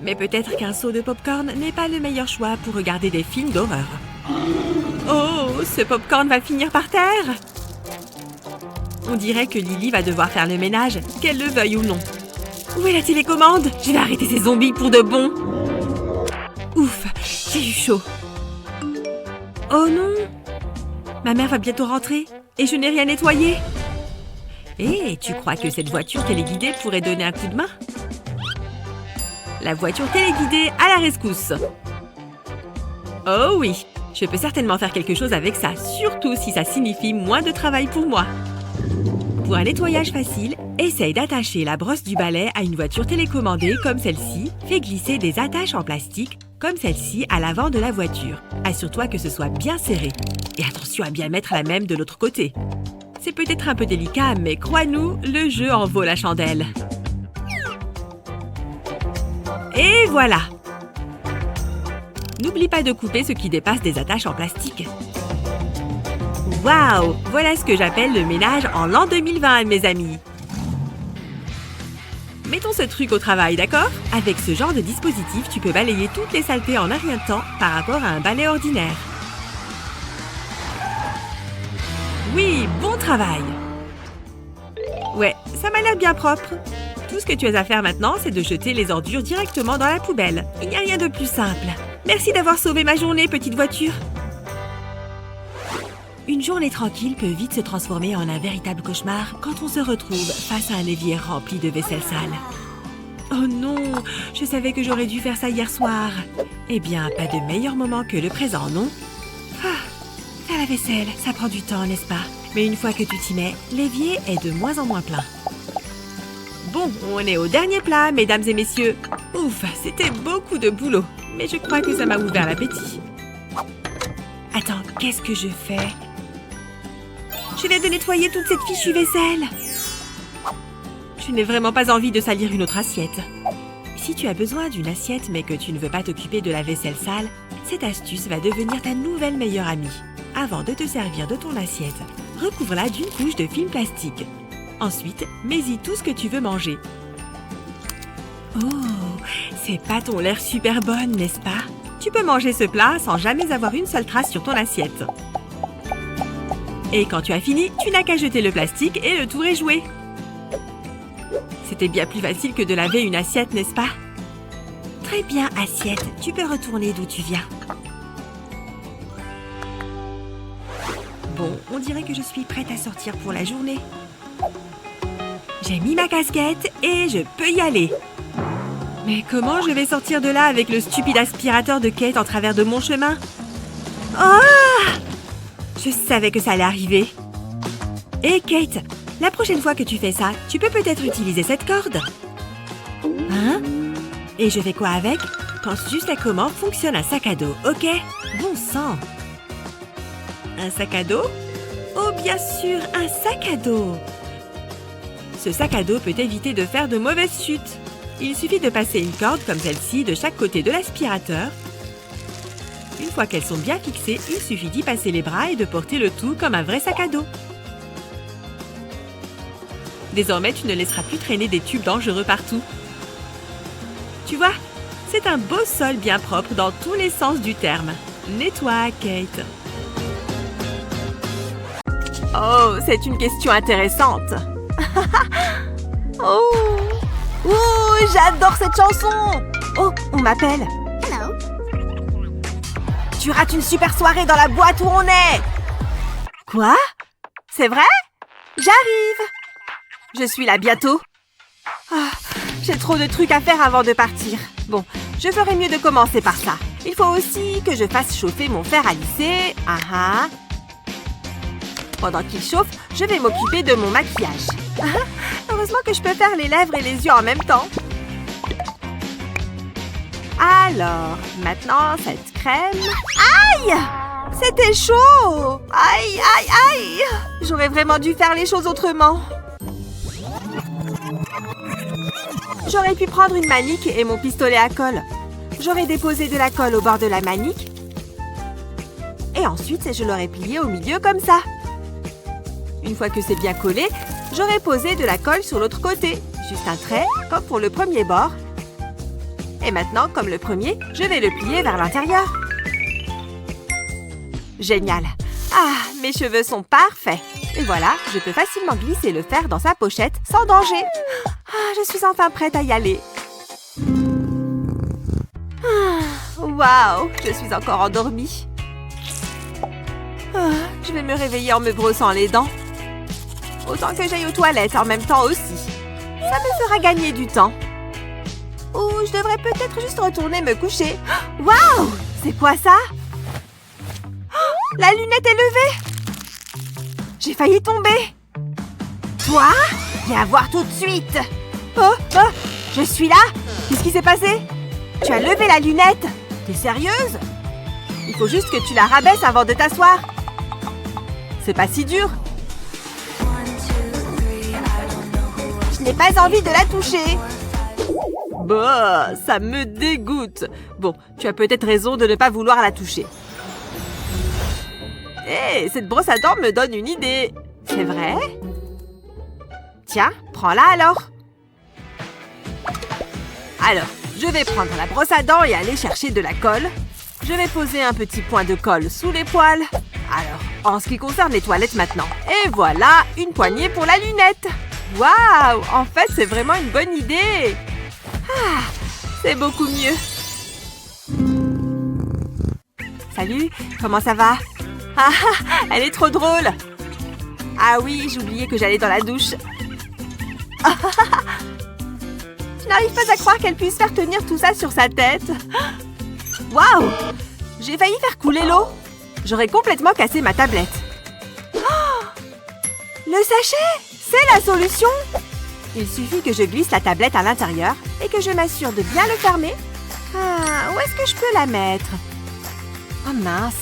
Mais peut-être qu'un seau de popcorn n'est pas le meilleur choix pour regarder des films d'horreur. Oh, ce popcorn va finir par terre! On dirait que Lily va devoir faire le ménage, qu'elle le veuille ou non. Où est la télécommande? Je vais arrêter ces zombies pour de bon! Ouf, j'ai eu chaud. Oh non! Ma mère va bientôt rentrer et je n'ai rien nettoyé. Et tu crois que cette voiture téléguidée pourrait donner un coup de main? La voiture téléguidée à la rescousse. Oh oui, je peux certainement faire quelque chose avec ça, surtout si ça signifie moins de travail pour moi. Pour un nettoyage facile, essaye d'attacher la brosse du balai à une voiture télécommandée comme celle-ci. Fais glisser des attaches en plastique comme celle-ci à l'avant de la voiture. Assure-toi que ce soit bien serré. Et attention à bien mettre la même de l'autre côté. C'est peut-être un peu délicat, mais crois-nous, le jeu en vaut la chandelle. Et voilà! N'oublie pas de couper ce qui dépasse des attaches en plastique. Waouh! Voilà ce que j'appelle le ménage en l'an 2020, mes amis. Mettons ce truc au travail, d'accord? Avec ce genre de dispositif, tu peux balayer toutes les saletés en un rien de temps par rapport à un balai ordinaire. Oui, bon travail! Ouais, ça m'a l'air bien propre. Tout ce que tu as à faire maintenant, c'est de jeter les ordures directement dans la poubelle. Il n'y a rien de plus simple. Merci d'avoir sauvé ma journée, petite voiture. Une journée tranquille peut vite se transformer en un véritable cauchemar quand on se retrouve face à un évier rempli de vaisselle sale. Oh non, je savais que j'aurais dû faire ça hier soir. Eh bien, pas de meilleur moment que le présent, non? Faire la vaisselle, ça prend du temps, n'est-ce pas? Mais une fois que tu t'y mets, l'évier est de moins en moins plein. Bon, on est au dernier plat, mesdames et messieurs. Ouf, c'était beaucoup de boulot. Mais je crois que ça m'a ouvert l'appétit. Attends, qu'est-ce que je fais? Je viens de nettoyer toute cette fichue vaisselle. Je n'ai vraiment pas envie de salir une autre assiette. Si tu as besoin d'une assiette mais que tu ne veux pas t'occuper de la vaisselle sale, cette astuce va devenir ta nouvelle meilleure amie. Avant de te servir de ton assiette, recouvre-la d'une couche de film plastique. Ensuite, mets-y tout ce que tu veux manger. Oh, ces pâtes ont l'air super bonnes, n'est-ce pas? Tu peux manger ce plat sans jamais avoir une seule trace sur ton assiette. Et quand tu as fini, tu n'as qu'à jeter le plastique et le tour est joué. C'était bien plus facile que de laver une assiette, n'est-ce pas? Très bien, assiette. Tu peux retourner d'où tu viens. Bon, on dirait que je suis prête à sortir pour la journée. J'ai mis ma casquette et je peux y aller. Mais comment je vais sortir de là avec le stupide aspirateur de Kate en travers de mon chemin? Oh! Je savais que ça allait arriver. Hé, Kate, la prochaine fois que tu fais ça, tu peux peut-être utiliser cette corde. Hein? Et je fais quoi avec? Pense juste à comment fonctionne un sac à dos, ok? Bon sang! Un sac à dos? Oh, bien sûr, un sac à dos! Ce sac à dos peut éviter de faire de mauvaises chutes. Il suffit de passer une corde comme celle-ci de chaque côté de l'aspirateur. Une fois qu'elles sont bien fixées, il suffit d'y passer les bras et de porter le tout comme un vrai sac à dos. Désormais, tu ne laisseras plus traîner des tubes dangereux partout. Tu vois, c'est un beau sol bien propre dans tous les sens du terme. Nettoie, Kate. Oh, c'est une question intéressante. Oh, j'adore cette chanson. Oh, on m'appelle. Hello. Tu rates une super soirée dans la boîte où on est. Quoi? C'est vrai? J'arrive. Je suis là bientôt. Ah, j'ai trop de trucs à faire avant de partir. Bon, je ferais mieux de commencer par ça. Il faut aussi que je fasse chauffer mon fer à lisser. Pendant qu'il chauffe, je vais m'occuper de mon maquillage. Heureusement que je peux faire les lèvres et les yeux en même temps. Alors, maintenant, cette crème... Aïe! C'était chaud! Aïe, aïe, aïe! J'aurais vraiment dû faire les choses autrement. J'aurais pu prendre une manique et mon pistolet à colle. J'aurais déposé de la colle au bord de la manique. Et ensuite, je l'aurais plié au milieu comme ça. Une fois que c'est bien collé, j'aurais posé de la colle sur l'autre côté. Juste un trait, comme pour le premier bord. Et maintenant, comme le premier, je vais le plier vers l'intérieur. Génial! Ah, mes cheveux sont parfaits. Et voilà, je peux facilement glisser le fer dans sa pochette sans danger. Ah, je suis enfin prête à y aller. Waouh, je suis encore endormie. Ah, je vais me réveiller en me brossant les dents. Autant que j'aille aux toilettes en même temps aussi. Ça me fera gagner du temps. Ou je devrais peut-être juste retourner me coucher. Waouh! C'est quoi ça? La lunette est levée! J'ai failli tomber! Toi? Viens voir tout de suite! Oh! Je suis là! Qu'est-ce qui s'est passé? Tu as levé la lunette! T'es sérieuse? Il faut juste que tu la rabaisses avant de t'asseoir. C'est pas si dur. Je n'ai pas envie de la toucher. Bah, ça me dégoûte. Bon, tu as peut-être raison de ne pas vouloir la toucher. Hé, cette brosse à dents me donne une idée. C'est vrai? Tiens, prends-la alors. Alors, je vais prendre la brosse à dents et aller chercher de la colle. Je vais poser un petit point de colle sous les poils. Alors, en ce qui concerne les toilettes maintenant. Et voilà, une poignée pour la lunette. Waouh! En fait, c'est vraiment une bonne idée. Ah, c'est beaucoup mieux. Salut, comment ça va? Ah, elle est trop drôle. Ah oui, j'oubliais que j'allais dans la douche. Je n'arrive pas à croire qu'elle puisse faire tenir tout ça sur sa tête. Waouh! J'ai failli faire couler l'eau. J'aurais complètement cassé ma tablette. Oh, le sachet! C'est la solution! Il suffit que je glisse la tablette à l'intérieur et que je m'assure de bien le fermer. Ah, où est-ce que je peux la mettre? Oh mince!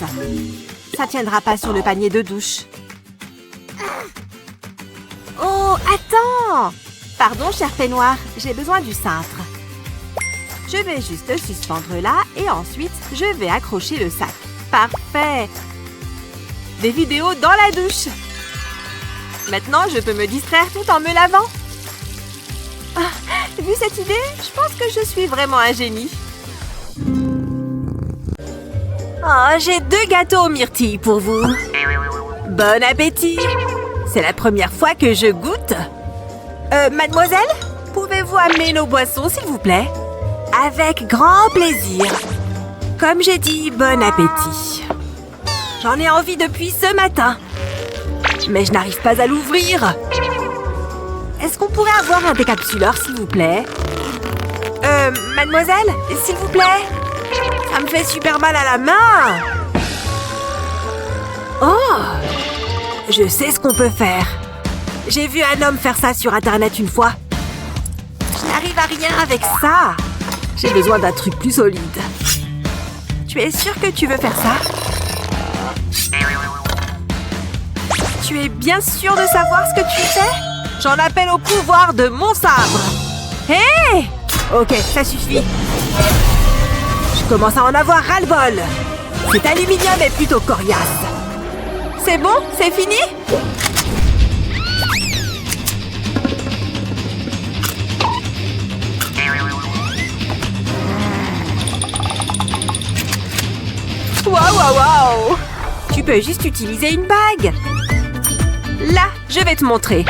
Ça tiendra pas sur le panier de douche. Oh, attends! Pardon, cher peignoir, j'ai besoin du cintre. Je vais juste le suspendre là et ensuite, je vais accrocher le sac. Parfait! Des vidéos dans la douche! Maintenant, je peux me distraire tout en me lavant. Ah, vu cette idée, je pense que je suis vraiment un génie. Oh, j'ai 2 gâteaux aux myrtilles pour vous. Bon appétit! C'est la première fois que je goûte. Mademoiselle, pouvez-vous amener nos boissons, s'il vous plaît? Avec grand plaisir. Comme j'ai dit, bon appétit. J'en ai envie depuis ce matin. Mais je n'arrive pas à l'ouvrir. Est-ce qu'on pourrait avoir un décapsuleur, s'il vous plaît? Mademoiselle, s'il vous plaît? Ça me fait super mal à la main. Oh! Je sais ce qu'on peut faire. J'ai vu un homme faire ça sur Internet une fois. Je n'arrive à rien avec ça. J'ai besoin d'un truc plus solide. Tu es sûr que tu veux faire ça? Tu es bien sûr de savoir ce que tu fais? J'en appelle au pouvoir de mon sabre. Hé! Ok, ça suffit. Je commence à en avoir ras-le-bol. Cet aluminium est plutôt coriace. C'est bon? C'est fini? Waouh! Tu peux juste utiliser une bague. Là, je vais te montrer.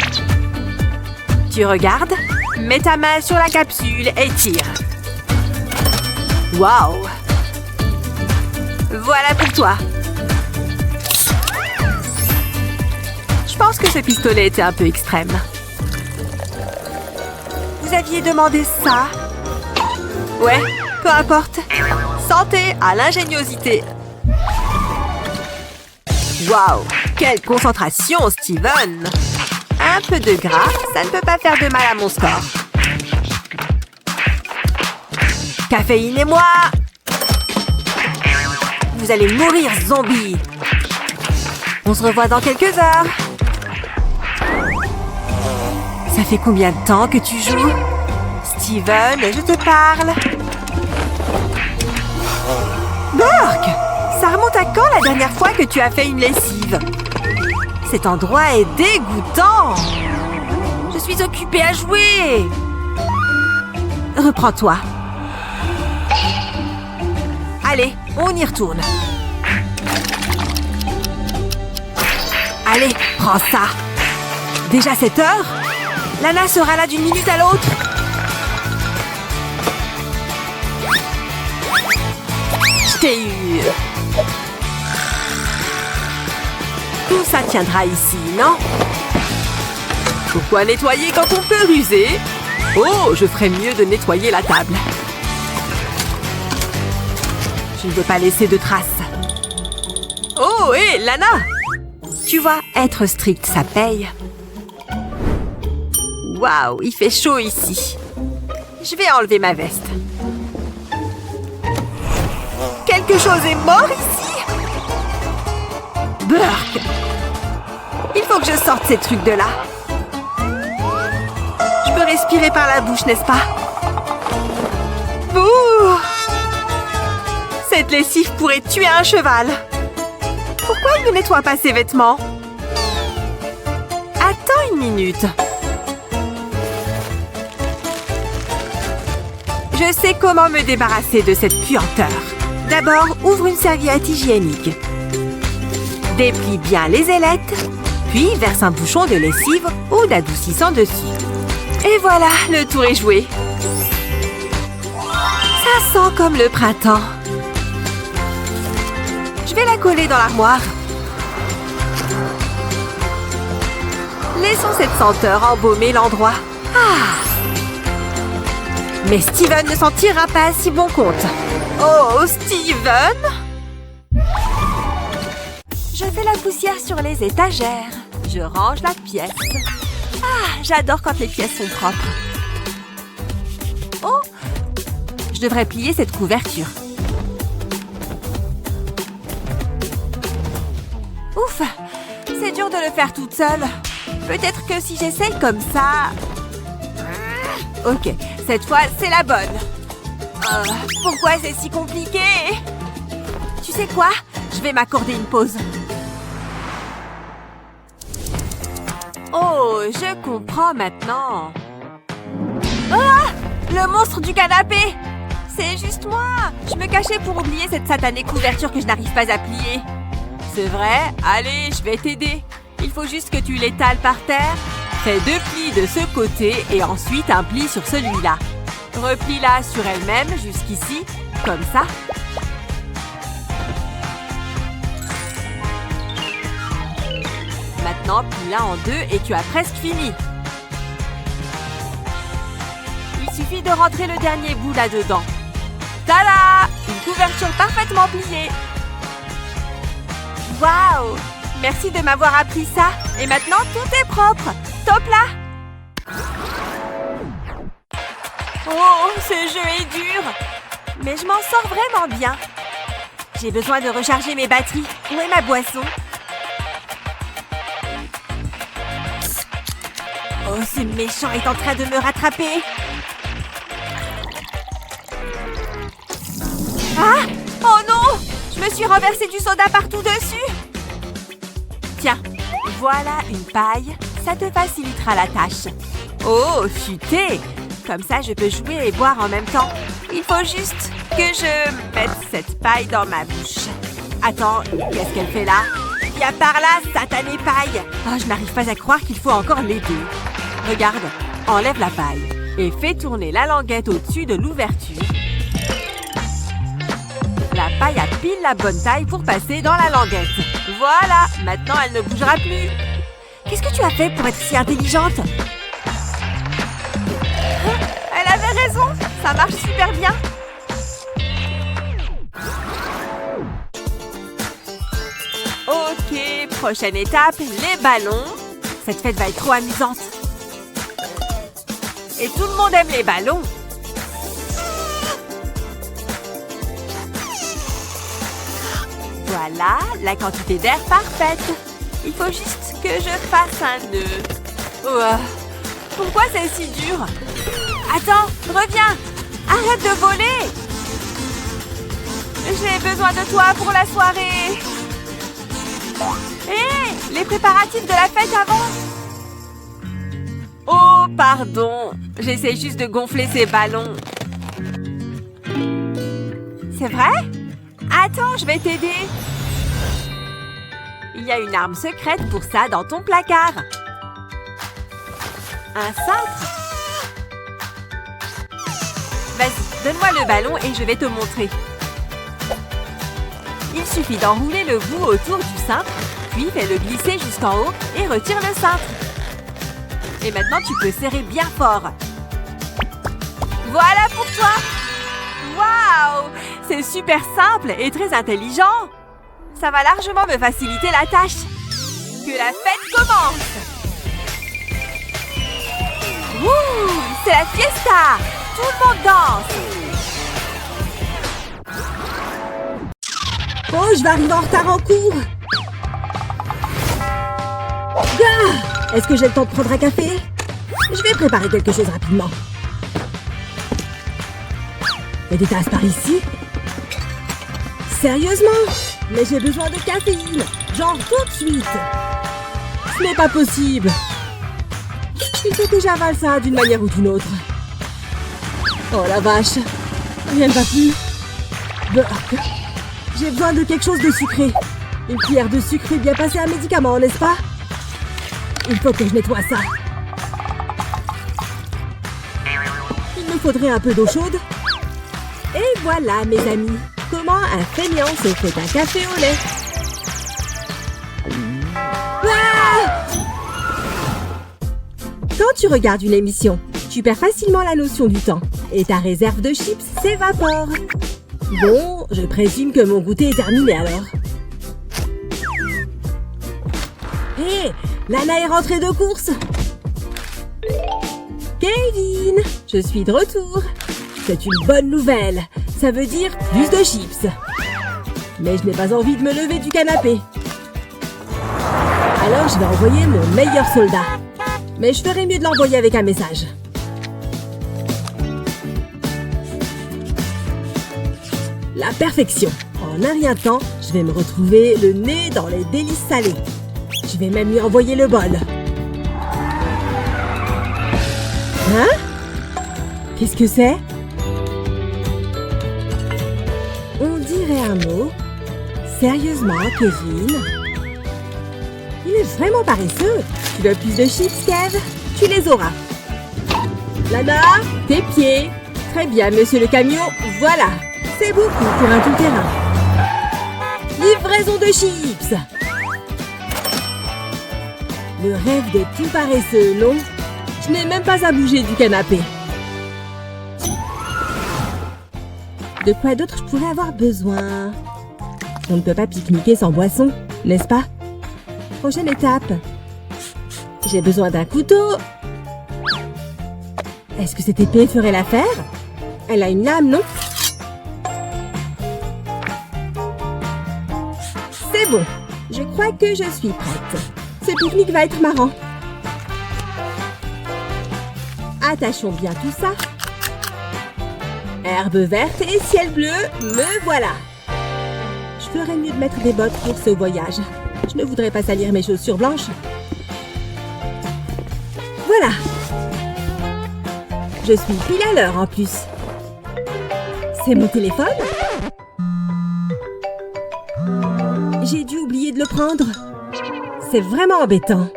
Tu regardes, mets ta main sur la capsule et tire. Waouh! Voilà pour toi. Je pense que ce pistolet était un peu extrême. Vous aviez demandé ça? Ouais, peu importe. Santé à l'ingéniosité. Waouh! Quelle concentration, Steven! Un peu de gras, ça ne peut pas faire de mal à mon score. Caféine et moi! Vous allez mourir, zombie! On se revoit dans quelques heures. Ça fait combien de temps que tu joues? Steven, je te parle. Burke! Ça remonte à quand la dernière fois que tu as fait une lessive? Cet endroit est dégoûtant! Je suis occupée à jouer! Reprends-toi. Allez, on y retourne. Allez, prends ça! Déjà 7 heures? Lana sera là d'une minute à l'autre. Je t'ai eu. Tout ça tiendra ici, non? Pourquoi nettoyer quand on peut ruser? Oh, je ferais mieux de nettoyer la table. Je ne veux pas laisser de traces. Oh, hé, Lana! Tu vois, être strict, ça paye. Waouh, il fait chaud ici. Je vais enlever ma veste. Quelque chose est mort ici? Burke! Il faut que je sorte ces trucs de là. Je peux respirer par la bouche, n'est-ce pas? Bouh! Cette lessive pourrait tuer un cheval. Pourquoi il ne nettoie pas ses vêtements? Attends une minute. Je sais comment me débarrasser de cette puanteur. D'abord, ouvre une serviette hygiénique. Déplie bien les ailettes, puis verse un bouchon de lessive ou d'adoucissant dessus. Et voilà, le tour est joué. Ça sent comme le printemps. Je vais la coller dans l'armoire. Laissons cette senteur embaumer l'endroit. Ah! Mais Steven ne s'en tirera pas à si bon compte. Oh, Steven! Je fais la poussière sur les étagères. Je range la pièce. Ah, j'adore quand les pièces sont propres. Oh! Je devrais plier cette couverture. Ouf! C'est dur de le faire toute seule. Peut-être que si j'essaye comme ça... Ok, cette fois, c'est la bonne. Pourquoi c'est si compliqué? Tu sais quoi? Je vais m'accorder une pause. Oh, je comprends maintenant. Ah! Le monstre du canapé! C'est juste moi! Je me cachais pour oublier cette satanée couverture que je n'arrive pas à plier. C'est vrai? Allez, je vais t'aider. Il faut juste que tu l'étales par terre. Fais 2 plis de ce côté et ensuite un pli sur celui-là. Replie-la sur elle-même jusqu'ici, comme ça. Maintenant, plie-la en 2 et tu as presque fini. Il suffit de rentrer le dernier bout là-dedans. Tada! Une couverture parfaitement pliée. Waouh! Merci de m'avoir appris ça. Et maintenant, tout est propre. Top là! Oh, ce jeu est dur. Mais je m'en sors vraiment bien. J'ai besoin de recharger mes batteries. Où est ma boisson? Oh, ce méchant est en train de me rattraper. Ah! Oh non! Je me suis renversé du soda partout dessus. Tiens, voilà une paille. Ça te facilitera la tâche. Oh, futé! Comme ça, je peux jouer et boire en même temps. Il faut juste que je mette cette paille dans ma bouche. Attends, qu'est-ce qu'elle fait là? Viens par là, satanée paille! Oh, je n'arrive pas à croire qu'il faut encore l'aider. Regarde, enlève la paille et fais tourner la languette au-dessus de l'ouverture. La paille a pile la bonne taille pour passer dans la languette. Voilà, maintenant elle ne bougera plus. Qu'est-ce que tu as fait pour être si intelligente? Elle avait raison, ça marche super bien. Ok, prochaine étape, les ballons. Cette fête va être trop amusante. Et tout le monde aime les ballons. Voilà, la quantité d'air parfaite. Il faut juste que je fasse un nœud. Oh, pourquoi c'est si dur? Attends, reviens! Arrête de voler! J'ai besoin de toi pour la soirée. Hé, les préparatifs de la fête avancent. Oh, pardon. J'essaie juste de gonfler ces ballons. C'est vrai? Attends, je vais t'aider. Il y a une arme secrète pour ça dans ton placard. Un cintre. Vas-y, donne-moi le ballon et je vais te montrer. Il suffit d'enrouler le bout autour du cintre, puis fais-le glisser jusqu'en haut et retire le cintre. Et maintenant, tu peux serrer bien fort. Voilà pour toi! Waouh! C'est super simple et très intelligent. Ça va largement me faciliter la tâche. Que la fête commence! Wouh! C'est la fiesta! Tout le monde danse! Oh, je vais arriver en retard en cours. Ah! Est-ce que j'ai le temps de prendre un café? Je vais préparer quelque chose rapidement. Il y a des tasses par ici? Sérieusement? Mais j'ai besoin de caféine. Genre tout de suite. Ce n'est pas possible. Il faut que j'avale ça d'une manière ou d'une autre. Oh la vache. Rien ne va plus. Burk. J'ai besoin de quelque chose de sucré. Une cuillère de sucre fait bien passer un médicament, n'est-ce pas? Il faut que je nettoie ça. Il me faudrait un peu d'eau chaude. Et voilà, mes amis. Comment un fainéant se fait un café au lait. Ah! Quand tu regardes une émission, tu perds facilement la notion du temps. Et ta réserve de chips s'évapore. Bon, je présume que mon goûter est terminé alors. Hé, Lana est rentrée de course. Kevin, je suis de retour. C'est une bonne nouvelle. Ça veut dire plus de chips. Mais je n'ai pas envie de me lever du canapé. Alors je vais envoyer mon meilleur soldat. Mais je ferais mieux de l'envoyer avec un message. La perfection. En un rien de temps, je vais me retrouver le nez dans les délices salées. Je vais même lui envoyer le bol. Hein? Qu'est-ce que c'est? On dirait un mot. Sérieusement, Kevin? Il est vraiment paresseux. Tu veux plus de chips, Kev? Tu les auras. Lana, tes pieds. Très bien, monsieur le camion. Voilà. C'est beaucoup pour un tout-terrain. Livraison de chips. Le rêve des tout paresseux, non? Je n'ai même pas à bouger du canapé. De quoi d'autre je pourrais avoir besoin? On ne peut pas pique-niquer sans boisson, n'est-ce pas? Prochaine étape. J'ai besoin d'un couteau. Est-ce que cette épée ferait l'affaire? Elle a une lame, non? C'est bon. Je crois que je suis prête. Ce pique-nique va être marrant. Attachons bien tout ça. Herbe verte et ciel bleu, me voilà. Je ferais mieux de mettre des bottes pour ce voyage. Je ne voudrais pas salir mes chaussures blanches. Voilà. Je suis pile à l'heure en plus. C'est mon téléphone? J'ai dû oublier de le prendre. C'est vraiment embêtant.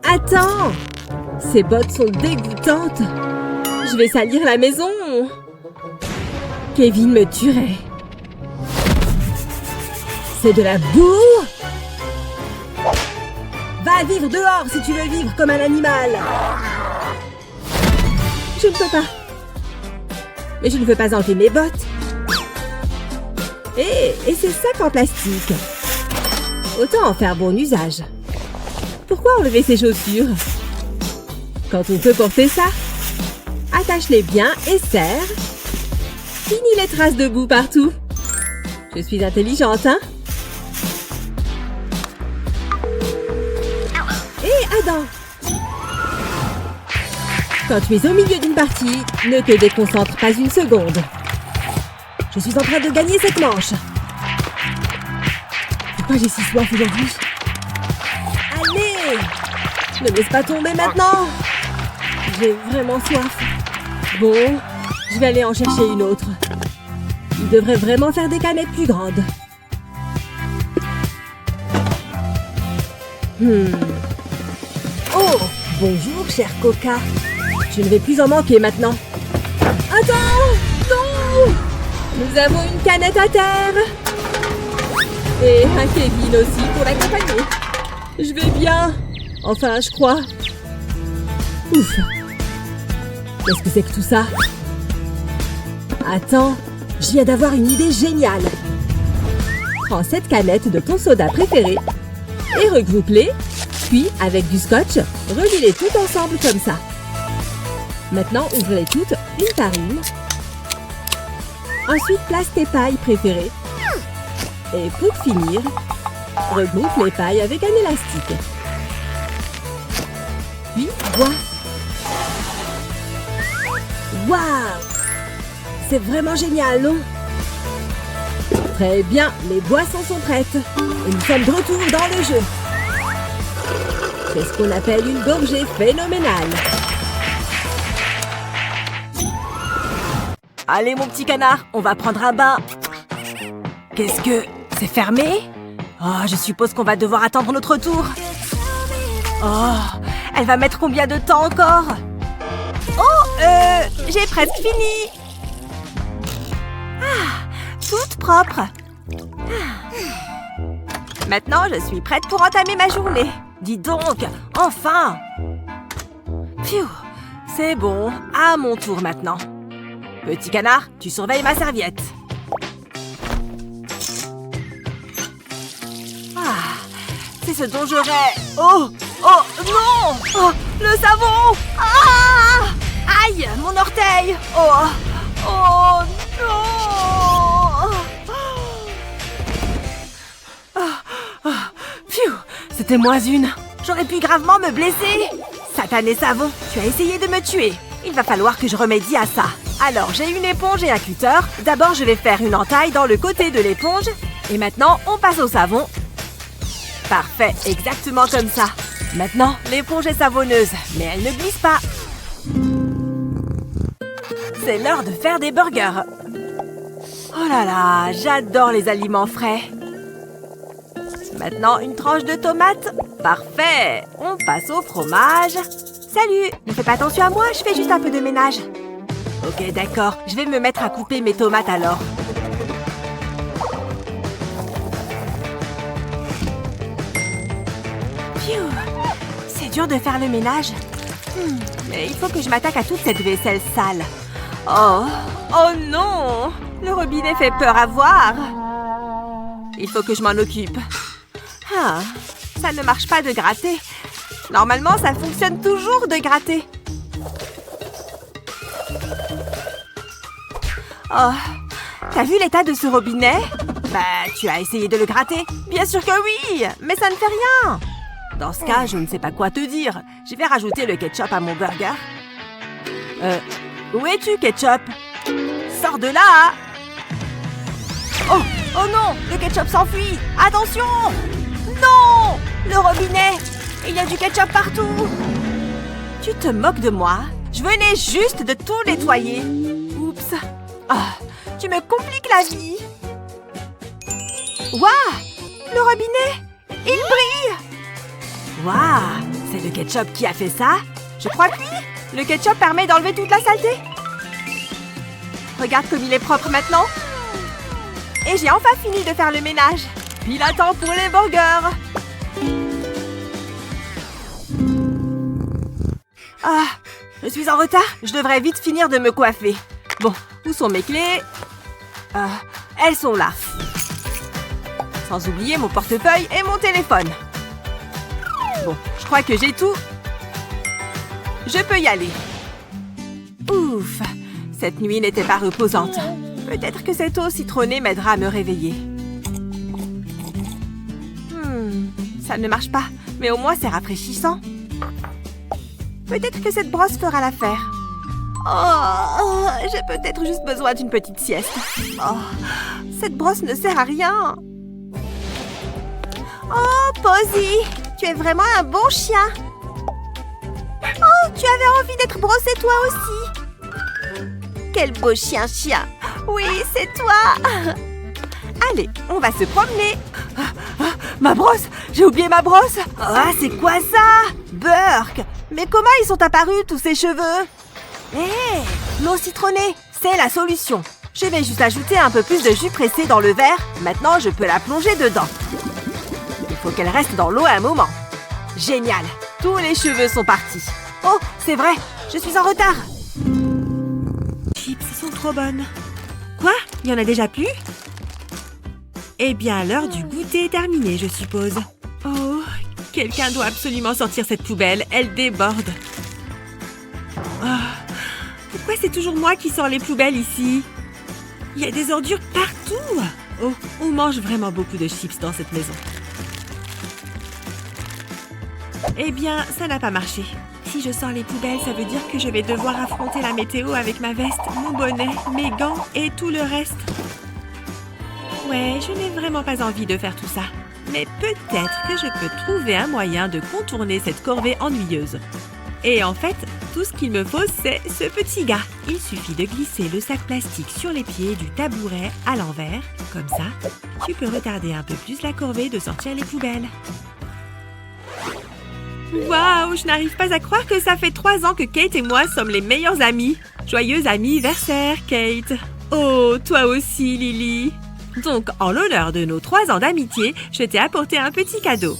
Attends! Ces bottes sont dégoûtantes. Je vais salir la maison. Kevin me tuerait. C'est de la boue! Va vivre dehors si tu veux vivre comme un animal. Je ne peux pas. Mais je ne veux pas enlever mes bottes. Et ces sacs en plastique. Autant en faire bon usage. Pourquoi enlever ces chaussures? Quand on peut porter ça, attache-les bien et serre. Fini les traces de boue partout. Je suis intelligente, hein? Hé, Adam! Quand tu es au milieu d'une partie, ne te déconcentre pas une seconde. Je suis en train de gagner cette manche. Pourquoi j'ai si soif aujourd'hui? Allez! Ne me laisse pas tomber maintenant! J'ai vraiment soif. Bon, je vais aller en chercher une autre. Il devrait vraiment faire des canettes plus grandes. Oh! Bonjour, cher Coca. Je ne vais plus en manquer maintenant. Attends! Non! Nous avons une canette à terre. Et un Kevin aussi pour l'accompagner. Je vais bien. Enfin, je crois. Ouf. Qu'est-ce que c'est que tout ça? Attends, je viens d'avoir une idée géniale. Prends cette canette de ton soda préféré et regroupe-les, puis avec du scotch, relie-les toutes ensemble comme ça. Maintenant, ouvre-les toutes une par une. Ensuite, place tes pailles préférées. Et pour finir, regroupe les pailles avec un élastique. Puis, bois. Waouh! C'est vraiment génial, non? Très bien, les boissons sont prêtes. Et nous sommes de retour dans le jeu. C'est ce qu'on appelle une gorgée phénoménale. Allez, mon petit canard, on va prendre un bain. Qu'est-ce que... c'est fermé? Oh, je suppose qu'on va devoir attendre notre tour. Oh, elle va mettre combien de temps encore? Oh, j'ai presque fini. Ah, toute propre. Maintenant, je suis prête pour entamer ma journée. Dis donc, enfin. Pfiou, c'est bon, à mon tour maintenant. Petit canard, tu surveilles ma serviette. Ah, c'est ce dont j'aurais... Oh, oh, non! Oh, le savon! Ah! Aïe, mon orteil! Oh, oh, non! Pfiou, c'était moins une. J'aurais pu gravement me blesser. Satané savon, tu as essayé de me tuer. Il va falloir que je remédie à ça. Alors, j'ai une éponge et un cutter. D'abord, je vais faire une entaille dans le côté de l'éponge. Et maintenant, on passe au savon. Parfait, exactement comme ça. Maintenant, l'éponge est savonneuse, mais elle ne glisse pas. C'est l'heure de faire des burgers. Oh là là, j'adore les aliments frais. Maintenant, une tranche de tomate. Parfait, on passe au fromage. Salut, ne fais pas attention à moi, je fais juste un peu de ménage. Ok, d'accord, je vais me mettre à couper mes tomates alors. Pfiou, c'est dur de faire le ménage. Mais il faut que je m'attaque à toute cette vaisselle sale. Oh, oh non! Le robinet fait peur à voir. Il faut que je m'en occupe. Ah, ça ne marche pas de gratter. Normalement, ça fonctionne toujours de gratter. Oh, t'as vu l'état de ce robinet? Bah, tu as essayé de le gratter. Bien sûr que oui, mais ça ne fait rien. Dans ce cas, je ne sais pas quoi te dire. Je vais rajouter le ketchup à mon burger. Où es-tu, ketchup? Sors de là! Oh, oh non, le ketchup s'enfuit. Attention! Non! Le robinet! Il y a du ketchup partout! Tu te moques de moi? Je venais juste de tout nettoyer. Oups. Ah, tu me compliques la vie. Waouh! Le robinet! Il brille! Waouh! C'est le ketchup qui a fait ça? Je crois que oui! Le ketchup permet d'enlever toute la saleté. Regarde comme il est propre maintenant. Et j'ai enfin fini de faire le ménage. Puis il attend pour les burgers. Ah, je suis en retard. Je devrais vite finir de me coiffer. Bon, où sont mes clés? Elles sont là. Sans oublier mon portefeuille et mon téléphone. Bon, je crois que j'ai tout. Je peux y aller. Ouf, cette nuit n'était pas reposante. Peut-être que cette eau citronnée m'aidera à me réveiller. Ça ne marche pas, mais au moins c'est rafraîchissant. Peut-être que cette brosse fera l'affaire. Oh, j'ai peut-être juste besoin d'une petite sieste. Oh, cette brosse ne sert à rien. Oh, Posy, tu es vraiment un bon chien. Oh, tu avais envie d'être brossé toi aussi. Quel beau chien. Oui, c'est toi. Allez, on va se promener. Ma brosse! J'ai oublié ma brosse! Ah, c'est quoi ça? Burk! Mais comment ils sont apparus, tous ces cheveux? Hé! L'eau citronnée! C'est la solution! Je vais juste ajouter un peu plus de jus pressé dans le verre. Maintenant, je peux la plonger dedans. Il faut qu'elle reste dans l'eau un moment. Génial! Tous les cheveux sont partis. Oh, c'est vrai! Je suis en retard! Chips sont trop bonnes. Quoi? Il y en a déjà plus? Eh bien, l'heure du goûter est terminée, je suppose. Oh, quelqu'un doit absolument sortir cette poubelle. Elle déborde. Oh, pourquoi c'est toujours moi qui sors les poubelles ici? Il y a des ordures partout. Oh, on mange vraiment beaucoup de chips dans cette maison. Eh bien, ça n'a pas marché. Si je sors les poubelles, ça veut dire que je vais devoir affronter la météo avec ma veste, mon bonnet, mes gants et tout le reste. Ouais, je n'ai vraiment pas envie de faire tout ça. Mais peut-être que je peux trouver un moyen de contourner cette corvée ennuyeuse. Et en fait, tout ce qu'il me faut, c'est ce petit gars. Il suffit de glisser le sac plastique sur les pieds du tabouret à l'envers. Comme ça, tu peux retarder un peu plus la corvée de sortir les poubelles. Waouh, je n'arrive pas à croire que ça fait 3 ans que Kate et moi sommes les meilleurs amis. Joyeux anniversaire, Kate. Oh, toi aussi, Lily. Donc, en l'honneur de nos 3 ans d'amitié, je t'ai apporté un petit cadeau.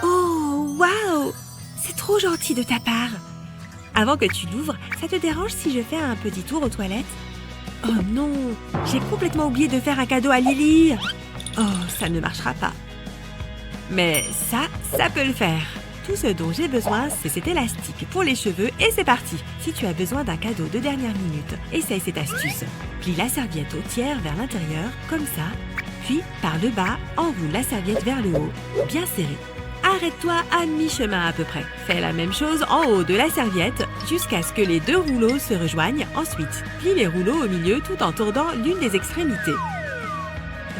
Oh, waouh! C'est trop gentil de ta part. Avant que tu l'ouvres, ça te dérange si je fais un petit tour aux toilettes? Oh non, j'ai complètement oublié de faire un cadeau à Lily. Oh, ça ne marchera pas. Mais ça peut le faire. Tout ce dont j'ai besoin, c'est cet élastique pour les cheveux et c'est parti. Si tu as besoin d'un cadeau de dernière minute, essaye cette astuce. Plie la serviette au tiers vers l'intérieur, comme ça. Puis, par le bas, enroule la serviette vers le haut, bien serré. Arrête-toi à mi-chemin à peu près. Fais la même chose en haut de la serviette jusqu'à ce que les 2 rouleaux se rejoignent. Ensuite, plie les rouleaux au milieu tout en tordant l'une des extrémités.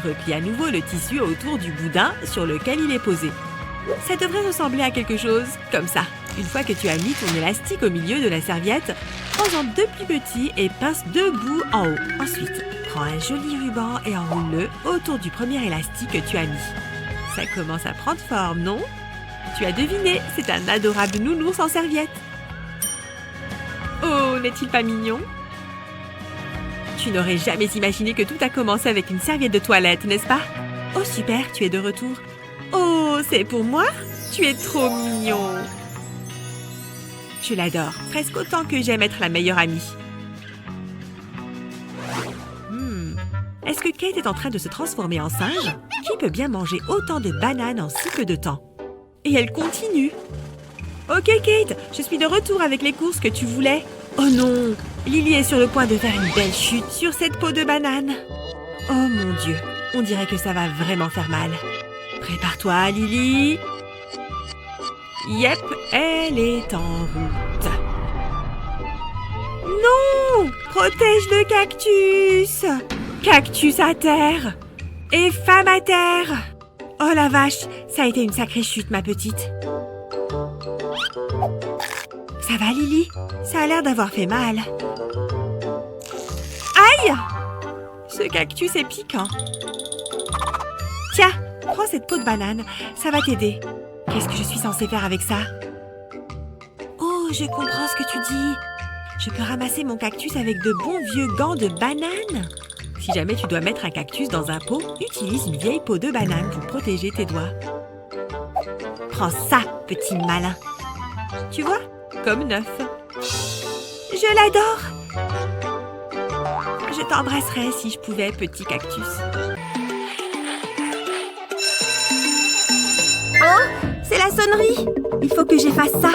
Replie à nouveau le tissu autour du boudin sur lequel il est posé. Ça devrait ressembler à quelque chose comme ça. Une fois que tu as mis ton élastique au milieu de la serviette, prends-en 2 plus petits et pince 2 bouts en haut. Ensuite, prends un joli ruban et enroule-le autour du premier élastique que tu as mis. Ça commence à prendre forme, non? Tu as deviné, c'est un adorable nounours en serviette. Oh, n'est-il pas mignon? Tu n'aurais jamais imaginé que tout a commencé avec une serviette de toilette, n'est-ce pas? Oh super, tu es de retour. Oh, c'est pour moi? Tu es trop mignon. Je l'adore, presque autant que j'aime être la meilleure amie. Est-ce que Kate est en train de se transformer en singe? Qui peut bien manger autant de bananes en si peu de temps? Et elle continue. Ok Kate, je suis de retour avec les courses que tu voulais. Oh non, Lily est sur le point de faire une belle chute sur cette peau de banane. Oh mon Dieu, on dirait que ça va vraiment faire mal. Prépare-toi, Lily. Yep, elle est en route. Non! Protège le cactus! Cactus à terre! Et femme à terre! Oh la vache, ça a été une sacrée chute, ma petite. Ça va, Lily? Ça a l'air d'avoir fait mal. Aïe! Ce cactus est piquant. Tiens, prends cette peau de banane, ça va t'aider. Qu'est-ce que je suis censée faire avec ça? Oh, je comprends ce que tu dis. Je peux ramasser mon cactus avec de bons vieux gants de banane. Si jamais tu dois mettre un cactus dans un pot, utilise une vieille peau de banane pour protéger tes doigts. Prends ça, petit malin. Tu vois? Comme neuf. Je l'adore. Je t'embrasserais si je pouvais, petit cactus. Oh, c'est la sonnerie. Il faut que j'efface ça.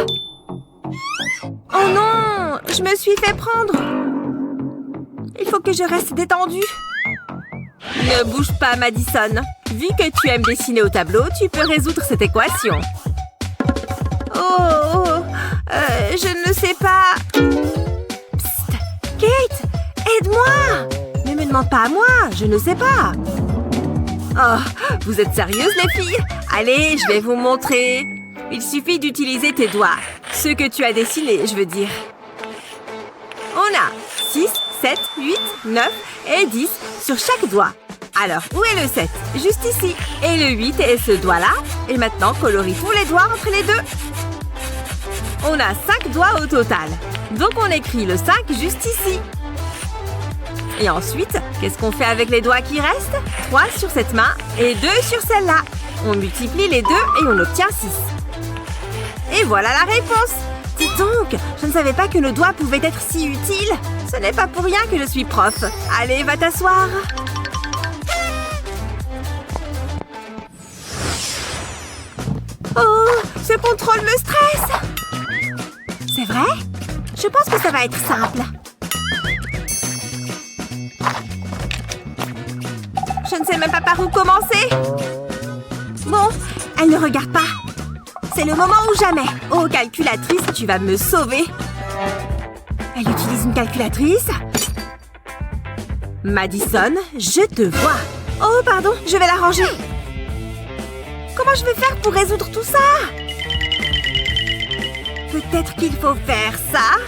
Oh non, je me suis fait prendre. Il faut que je reste détendue. Ne bouge pas, Madison. Vu que tu aimes dessiner au tableau, tu peux résoudre cette équation. Je ne sais pas. Psst, Kate, aide-moi. Ne me demande pas à moi, je ne sais pas. Oh, vous êtes sérieuses, les filles? Allez, je vais vous montrer. Il suffit d'utiliser tes doigts. Ce que tu as dessiné, je veux dire. On a 6, 7, 8, 9 et 10 sur chaque doigt. Alors, où est le 7? Juste ici. Et le 8 est ce doigt-là. Et maintenant, colorie tous les doigts entre les deux. On a 5 doigts au total. Donc, on écrit le 5 juste ici. Et ensuite, qu'est-ce qu'on fait avec les doigts qui restent? 3 sur cette main et 2 sur celle-là. On multiplie les deux et on obtient 6. Et voilà la réponse. Dis donc, je ne savais pas que nos doigts pouvaient être si utiles. Ce n'est pas pour rien que je suis prof. Allez, va t'asseoir. Oh, ce contrôle me stresse. C'est vrai? Je pense que ça va être simple. Je ne sais même pas par où commencer. Bon, elle ne regarde pas. C'est le moment ou jamais. Oh, calculatrice, tu vas me sauver. Elle utilise une calculatrice. Madison, je te vois. Oh, pardon, je vais la ranger. Comment je vais faire pour résoudre tout ça? Peut-être qu'il faut faire ça.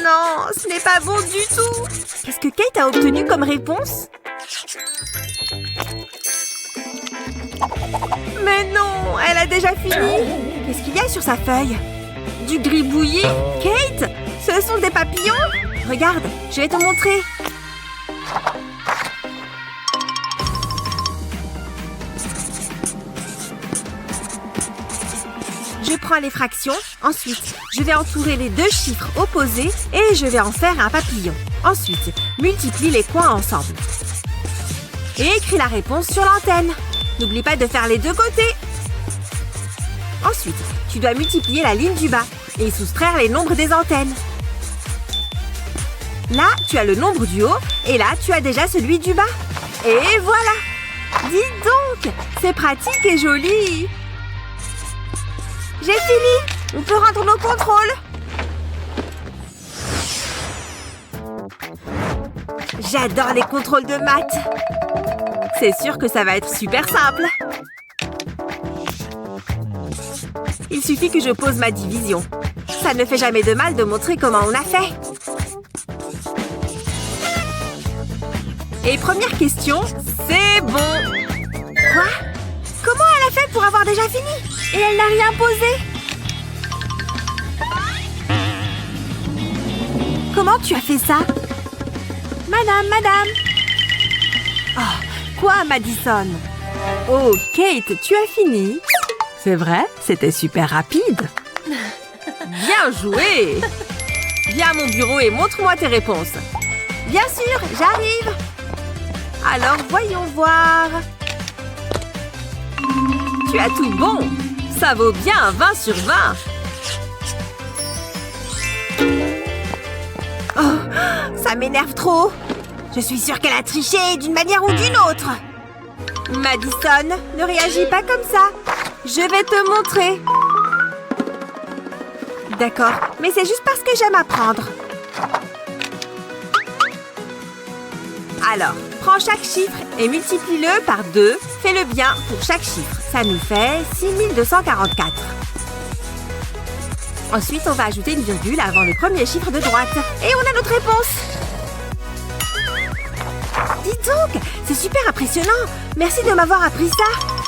Non, ce n'est pas bon du tout. Qu'est-ce que Kate a obtenu comme réponse? Mais non, elle a déjà fini. Qu'est-ce qu'il y a sur sa feuille? Du gribouillis? Kate, ce sont des papillons? Regarde, je vais te montrer. Je prends les fractions. Ensuite, je vais entourer les deux chiffres opposés et je vais en faire un papillon. Ensuite, multiplie les coins ensemble. Et écris la réponse sur l'antenne. N'oublie pas de faire les deux côtés. Ensuite, tu dois multiplier la ligne du bas et soustraire les nombres des antennes. Là, tu as le nombre du haut et là, tu as déjà celui du bas. Et voilà! Dis donc, c'est pratique et joli! J'ai fini! On peut rendre nos contrôles! J'adore les contrôles de maths! C'est sûr que ça va être super simple! Il suffit que je pose ma division. Ça ne fait jamais de mal de montrer comment on a fait. Et première question, c'est bon! Quoi? Comment elle a fait pour avoir déjà fini? Et elle n'a rien posé? Comment tu as fait ça? Madame! Oh, quoi, Madison? Oh, Kate, tu as fini? C'est vrai, c'était super rapide. Bien joué! Viens à mon bureau et montre-moi tes réponses. Bien sûr, j'arrive. Alors, voyons voir. Tu as tout bon. Ça vaut bien un 20 sur 20. Oh, ça m'énerve trop. Je suis sûre qu'elle a triché d'une manière ou d'une autre. Madison, ne réagis pas comme ça. Je vais te montrer. D'accord, mais c'est juste parce que j'aime apprendre. Alors, prends chaque chiffre et multiplie-le par 2. Fais-le bien pour chaque chiffre. Ça nous fait 6244. Ensuite, on va ajouter une virgule avant le premier chiffre de droite. Et on a notre réponse. Dis donc, c'est super impressionnant. Merci de m'avoir appris ça.